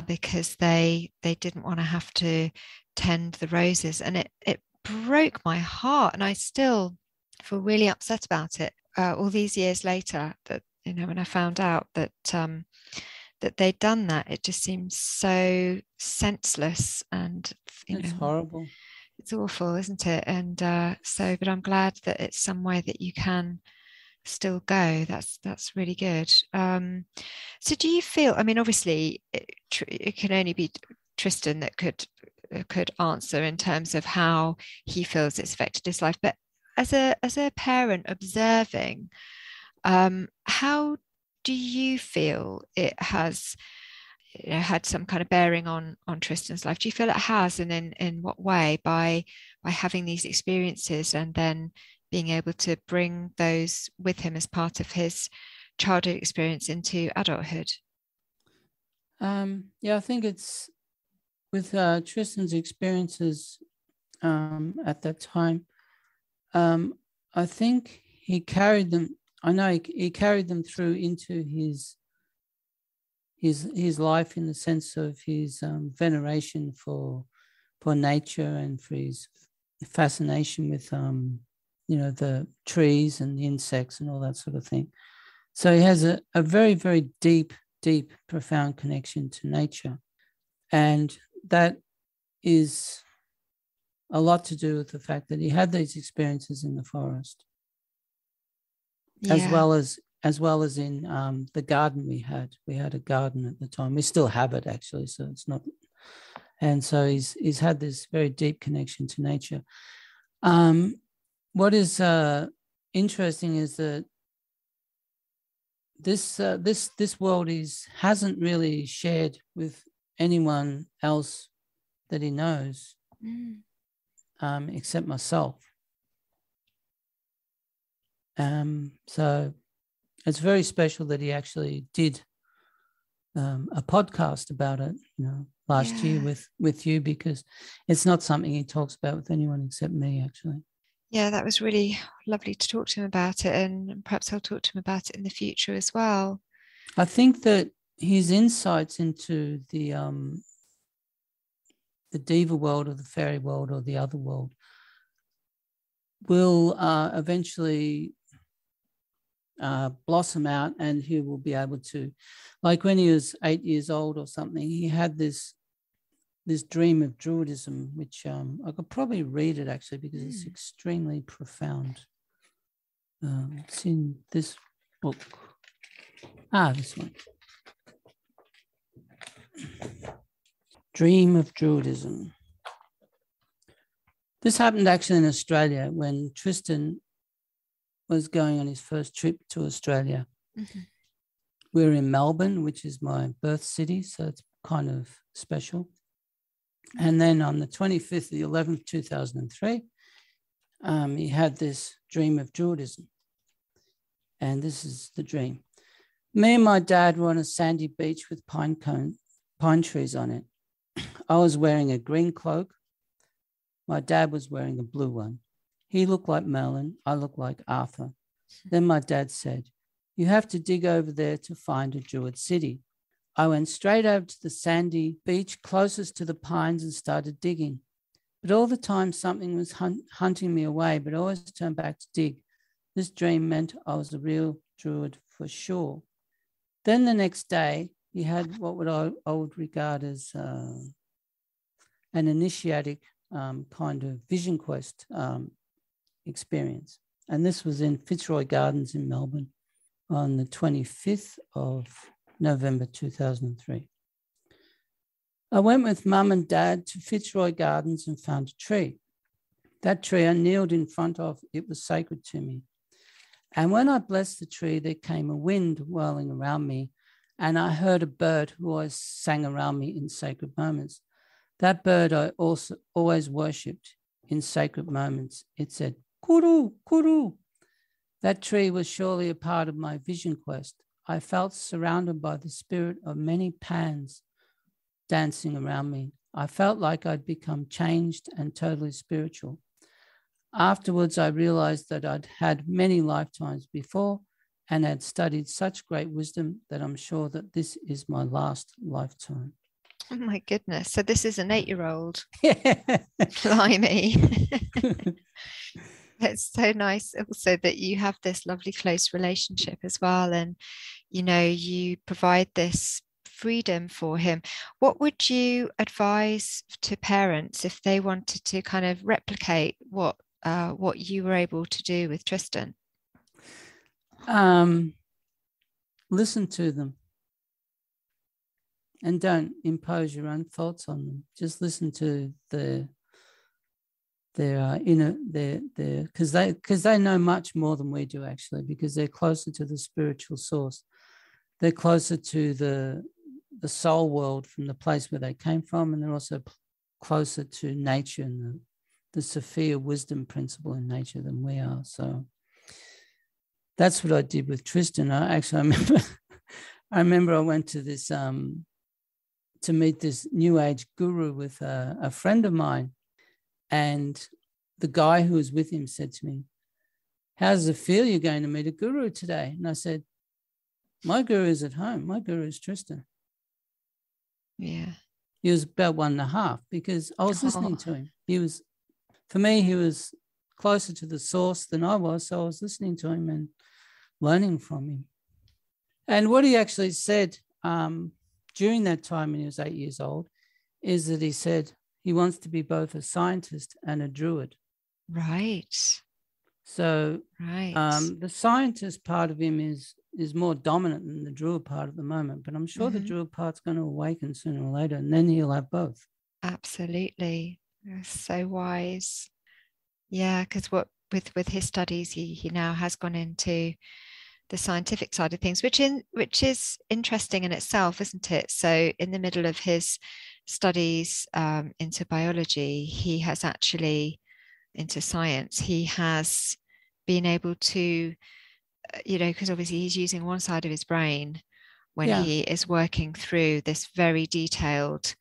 because they didn't want to have to tend the roses, and it broke my heart, and I still feel really upset about it all these years later, that when I found out that that they'd done that. It just seems so senseless, and it's horrible. It's awful, isn't it? And but I'm glad that it's somewhere that you can still go. That's really good. So do you feel, I mean, obviously it can only be Tristan that could answer in terms of how he feels it's affected his life, but as a parent observing, how do you feel it has had some kind of bearing on Tristan's life? Do you feel it has, and in what way, by having these experiences and then being able to bring those with him as part of his childhood experience into adulthood? I think it's with Tristan's experiences at that time. I think he carried them. I know he carried them through into his life, in the sense of his veneration for nature and for his fascination with the trees and the insects and all that sort of thing. So he has a very, very deep, profound connection to nature, and that is a lot to do with the fact that he had these experiences in the forest, as well as in the garden we had. We had a garden at the time. We still have it, actually, so it's not. And so he's had this very deep connection to nature. What is interesting is that this world hasn't really shared with anyone else that he knows, except myself. So it's very special that he actually did a podcast about it, last year with you, because it's not something he talks about with anyone except me, actually. Yeah, that was really lovely to talk to him about it, and perhaps I'll talk to him about it in the future as well. I think that his insights into the diva world or the fairy world or the other world will eventually blossom out, and he will be able to, like when he was 8 years old or something, he had this dream of Druidism, which I could probably read it, actually, because it's extremely profound. It's in this book. This one. Dream of Druidism. This happened actually in Australia when Tristan was going on his first trip to Australia. Mm-hmm. We were in Melbourne, which is my birth city, so it's kind of special. And then on the 25th of the 11th, 2003, he had this dream of Druidism. And this is the dream. Me and my dad were on a sandy beach with pine trees on it. I was wearing a green cloak. My dad was wearing a blue one. He looked like Merlin. I looked like Arthur. Then my dad said, "You have to dig over there to find a Druid city." I went straight over to the sandy beach closest to the pines and started digging. But all the time something was hunting me away, but I always turned back to dig. This dream meant I was a real Druid for sure. Then the next day, he had what I would regard as an initiatic kind of vision quest experience. And this was in Fitzroy Gardens in Melbourne on the 25th of November 2003. I went with Mum and Dad to Fitzroy Gardens and found a tree. That tree I kneeled in front of, it was sacred to me. And when I blessed the tree, there came a wind whirling around me, and I heard a bird who always sang around me in sacred moments. That bird I also always worshipped in sacred moments. It said, "Kuru, kuru." That tree was surely a part of my vision quest. I felt surrounded by the spirit of many pans dancing around me. I felt like I'd become changed and totally spiritual. Afterwards, I realized that I'd had many lifetimes before and had studied such great wisdom that I'm sure that this is my last lifetime. Oh my goodness. So this is an 8-year-old. Yeah. Blimey. It's so nice also that you have this lovely close relationship as well, and you provide this freedom for him. What would you advise to parents if they wanted to kind of replicate what you were able to do with Tristan? Listen to them and don't impose your own thoughts on them. Just listen to their inner, because they know much more than we do, actually, because they're closer to the spiritual source. they're closer to the soul world from the place where they came from, and they're also closer to nature and the Sophia wisdom principle in nature than we are. So that's what I did with Tristan. I remember I went to this to meet this New Age guru with a friend of mine, and the guy who was with him said to me, "How does it feel you're going to meet a guru today?" And I said, "My guru is at home. My guru is Tristan." Yeah. He was about 1.5 because I was listening to him. For me, he was closer to the source than I was. So I was listening to him and learning from him. And what he actually said during that time when he was 8 years old is that he said he wants to be both a scientist and a druid. Right. So right. The scientist part of him is more dominant than the druid part at the moment, but I'm sure the druid part's going to awaken sooner or later, and then he'll have both. Absolutely. You're so wise. Yeah, because with his studies, he now has gone into the scientific side of things, which is interesting in itself, isn't it? So in the middle of his studies into biology, he has actually into science, he has been able to, because obviously he's using one side of his brain when he is working through this very detailed,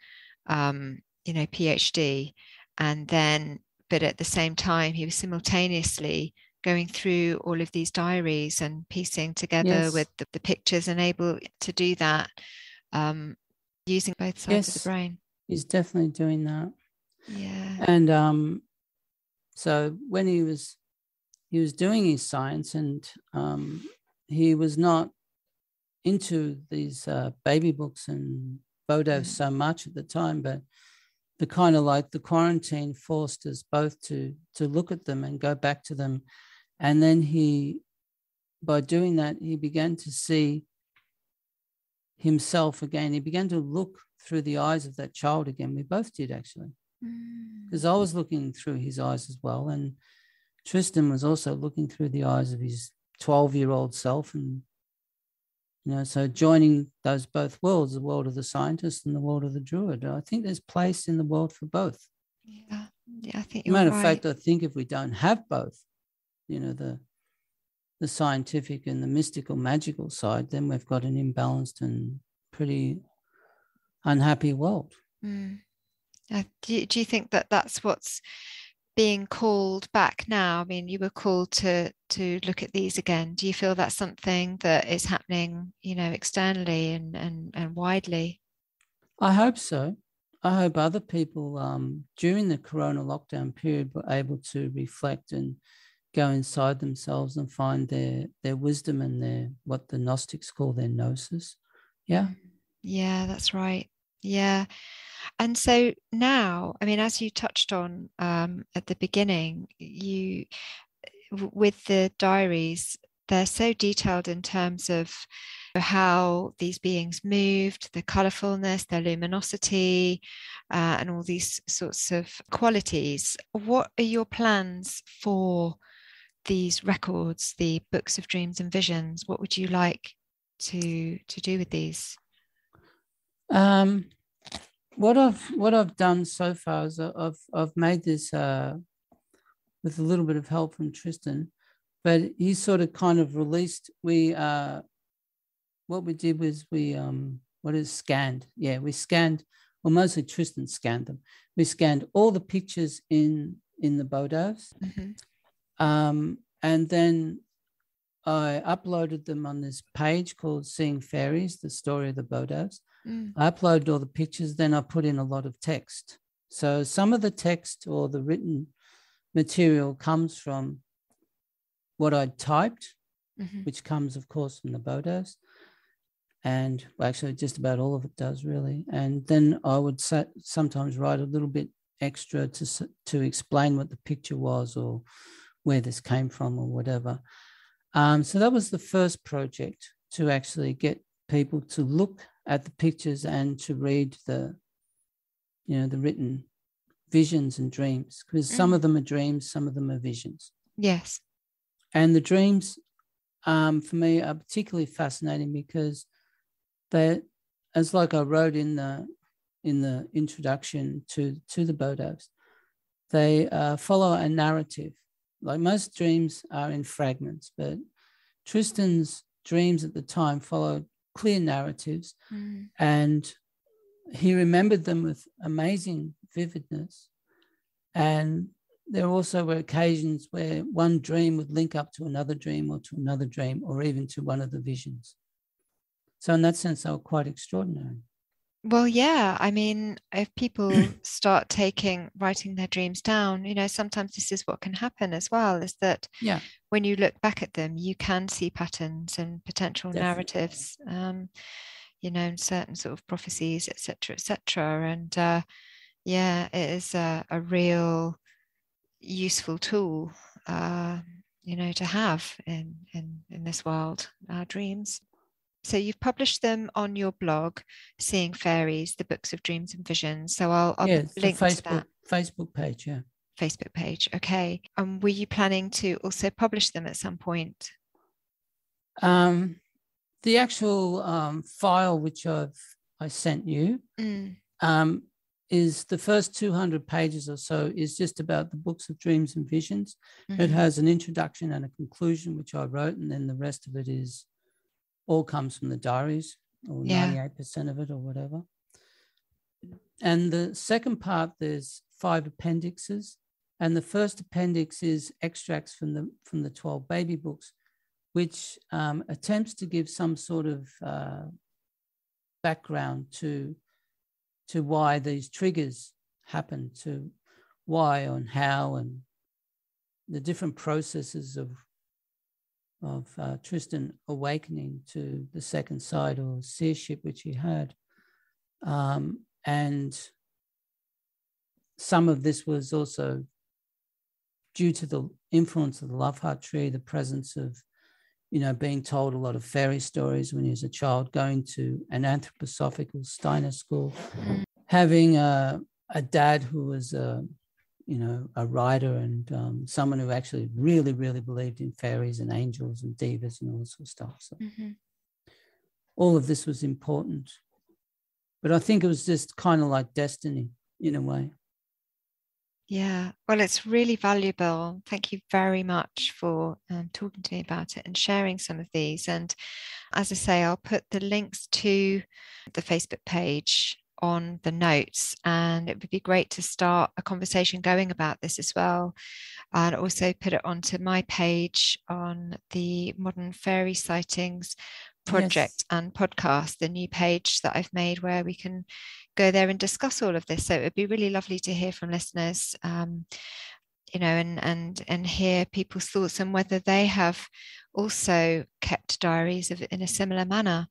PhD, and then, but at the same time, he was simultaneously going through all of these diaries and piecing together with the pictures, and able to do that using both sides of the brain. He's definitely doing that. Yeah. And so when he was doing his science, and he was not into these baby books and B.O.D.A.V.s so much at the time, but the kind of like the quarantine forced us both to look at them and go back to them. And then by doing that, he began to see himself again. He began to look through the eyes of that child again. We both did, actually, because I was looking through his eyes as well. And Tristan was also looking through the eyes of his 12-year-old self. And, so joining those both worlds, the world of the scientist and the world of the druid, I think there's place in the world for both. Yeah, I think you're right. Matter of fact, I think if we don't have both, the scientific and the mystical, magical side, then we've got an imbalanced and pretty unhappy world. Do you think that that's what's being called back now? I mean, you were called to look at these again. Do you feel that's something that is happening, externally and widely? I hope so. I hope other people during the corona lockdown period were able to reflect and go inside themselves and find their wisdom and their, what the Gnostics call their gnosis. Yeah. Yeah, that's right. Yeah. And so now, I mean, as you touched on at the beginning, with the diaries, they're so detailed in terms of how these beings moved, the colorfulness, their luminosity, and all these sorts of qualities. What are your plans for these records, the books of dreams and visions? What would you like to do with these? What I've done so far is I've made this with a little bit of help from Tristan, but he sort of kind of released. What we did was we scanned. Yeah, we scanned. Well, mostly Tristan scanned them. We scanned all the pictures in the B.O.D.A.V.s. And then I uploaded them on this page called Seeing Fairies, the story of the B.O.D.A.V.s. I uploaded all the pictures, then I put in a lot of text. So some of the text or the written material comes from what I'd typed, which comes, of course, from the B.O.D.A.V.s. And actually just about all of it does, really. And then I would sometimes write a little bit extra to explain what the picture was or where this came from or whatever. So that was the first project, to actually get people to look at the pictures and to read the written visions and dreams, because some of them are dreams, some of them are visions. Yes. And the dreams, for me, are particularly fascinating because They, as like I wrote in the introduction to the B.O.D.A.V.s, they follow a narrative. Like most dreams are in fragments, but Tristan's dreams at the time followed clear narratives, and he remembered them with amazing vividness. And there also were occasions where one dream would link up to another dream or to another dream or even to one of the visions. So in that sense, they were quite extraordinary. Well, yeah, I mean, if people start writing their dreams down, sometimes this is what can happen as well, is that when you look back at them, you can see patterns and potential narratives, and certain sort of prophecies, etc., etc. And it is a real useful tool, to have in this world, our dreams. So you've published them on your blog, Seeing Fairies, the Books of Dreams and Visions. So I'll link to that. Facebook page, yeah. Facebook page, okay. Were you planning to also publish them at some point? The actual file which I sent you is the first 200 pages or so is just about the Books of Dreams and Visions. It has an introduction and a conclusion, which I wrote, and then the rest of it all comes from the diaries, or 98% of it or whatever. And the second part, there's 5 appendixes. And the first appendix is extracts from the 12 baby books, which attempts to give some sort of background to why these triggers happen, to why and how, and the different processes of Tristan awakening to the second sight or seership which he had. And some of this was also due to the influence of the love heart tree, the presence of, being told a lot of fairy stories when he was a child, going to an anthroposophical Steiner school, having a dad who was a writer and someone who actually really, really believed in fairies and angels and B.O.D.A.V.s and all this sort of stuff. So all of this was important. But I think it was just kind of like destiny in a way. Yeah, well, it's really valuable. Thank you very much for talking to me about it and sharing some of these. And as I say, I'll put the links to the Facebook page on the notes, and it would be great to start a conversation going about this as well, and also put it onto my page on the Modern Fairy Sightings project and podcast, the new page that I've made where we can go there and discuss all of this. So it would be really lovely to hear from listeners, and hear people's thoughts and whether they have also kept diaries in a similar manner,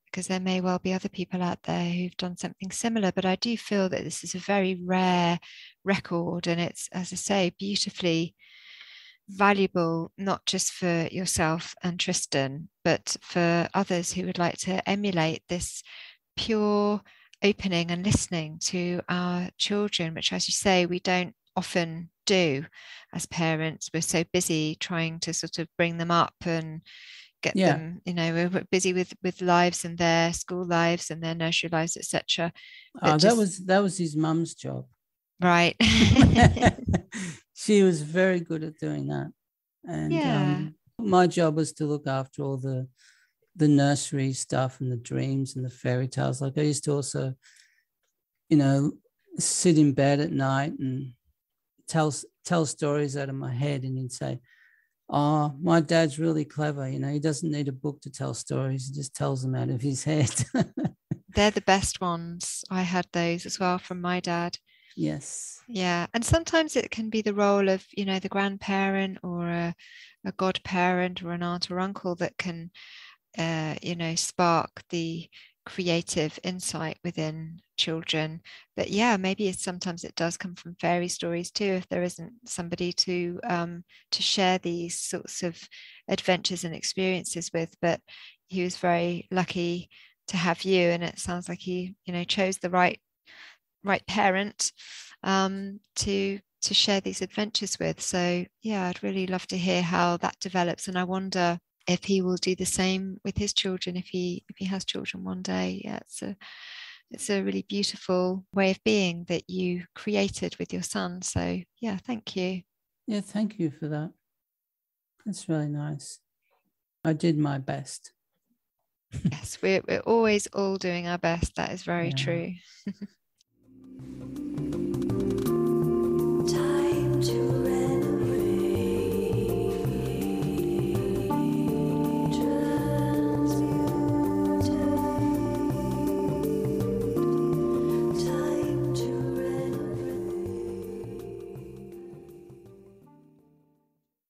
because there may well be other people out there who've done something similar. But I do feel that this is a very rare record, and it's, as I say, beautifully valuable, not just for yourself and Tristan, but for others who would like to emulate this pure opening and listening to our children, which, as you say, we don't often do as parents. We're so busy trying to sort of bring them up and get them, we're busy with lives and their school lives and their nursery lives, etc. That was his mum's job, right? She was very good at doing that, and my job was to look after all the nursery stuff and the dreams and the fairy tales. Like I used to also, sit in bed at night and tell stories out of my head, and he'd say, "Oh, my dad's really clever. He doesn't need a book to tell stories. He just tells them out of his head." They're the best ones. I had those as well from my dad. Yes. Yeah. And sometimes it can be the role of, the grandparent or a godparent or an aunt or uncle that can, spark the creative insight within children. But maybe sometimes it does come from fairy stories too, if there isn't somebody to share these sorts of adventures and experiences with. But he was very lucky to have you, and it sounds like he chose the right parent to share these adventures with. So I'd really love to hear how that develops. And I wonder if he will do the same with his children, if he has children one day. Yeah, it's a really beautiful way of being that you created with your son. So yeah, thank you. Yeah, thank you for that. That's really nice. I did my best. Yes, we're always all doing our best. That is very true. Time to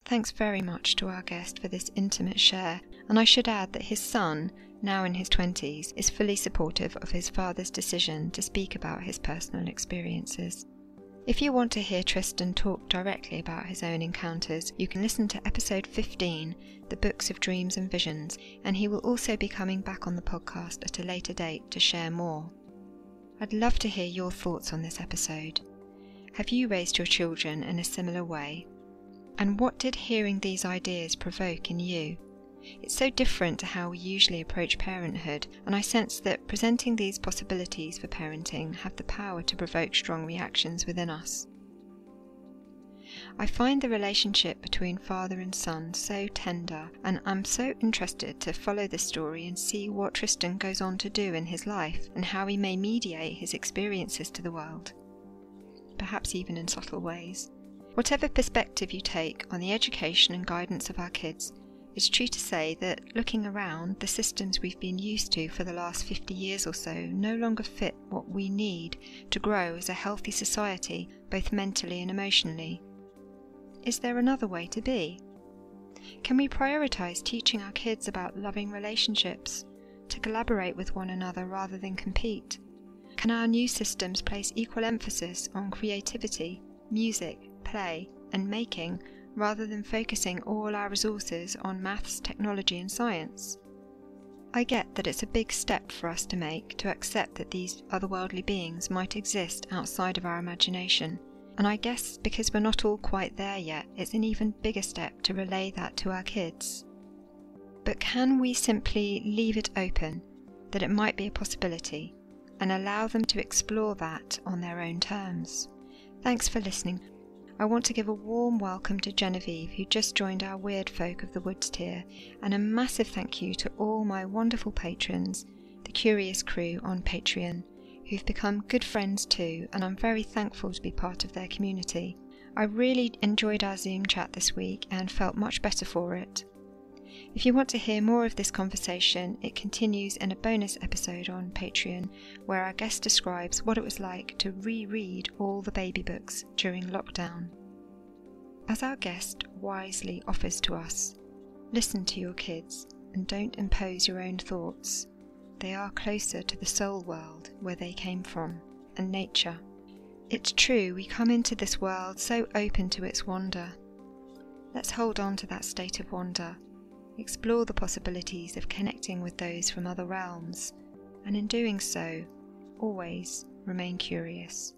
Thanks very much to our guest for this intimate share, and I should add that his son, now in his 20s, is fully supportive of his father's decision to speak about his personal experiences. If you want to hear Tristan talk directly about his own encounters, you can listen to episode 15, The Books of Dreams and Visions, and he will also be coming back on the podcast at a later date to share more. I'd love to hear your thoughts on this episode. Have you raised your children in a similar way? And what did hearing these ideas provoke in you? It's so different to how we usually approach parenthood, and I sense that presenting these possibilities for parenting have the power to provoke strong reactions within us. I find the relationship between father and son so tender, and I'm so interested to follow this story and see what Tristan goes on to do in his life and how he may mediate his experiences to the world, perhaps even in subtle ways. Whatever perspective you take on the education and guidance of our kids, it's true to say that looking around, the systems we've been used to for the last 50 years or so no longer fit what we need to grow as a healthy society, both mentally and emotionally. Is there another way to be? Can we prioritise teaching our kids about loving relationships, to collaborate with one another rather than compete? Can our new systems place equal emphasis on creativity, music, play and making rather than focusing all our resources on maths, technology and science? I get that it's a big step for us to make to accept that these otherworldly beings might exist outside of our imagination, and I guess because we're not all quite there yet, it's an even bigger step to relay that to our kids. But can we simply leave it open that it might be a possibility and allow them to explore that on their own terms? Thanks for listening. I want to give a warm welcome to Genevieve, who just joined our Weird Folk of the Woods tier, and a massive thank you to all my wonderful patrons, the Curious crew on Patreon, who've become good friends too, and I'm very thankful to be part of their community. I really enjoyed our Zoom chat this week and felt much better for it. If you want to hear more of this conversation, it continues in a bonus episode on Patreon, where our guest describes what it was like to reread all the baby books during lockdown. As our guest wisely offers to us, listen to your kids and don't impose your own thoughts. They are closer to the soul world where they came from, and nature. It's true, we come into this world so open to its wonder. Let's hold on to that state of wonder. Explore the possibilities of connecting with those from other realms, and in doing so, always remain curious.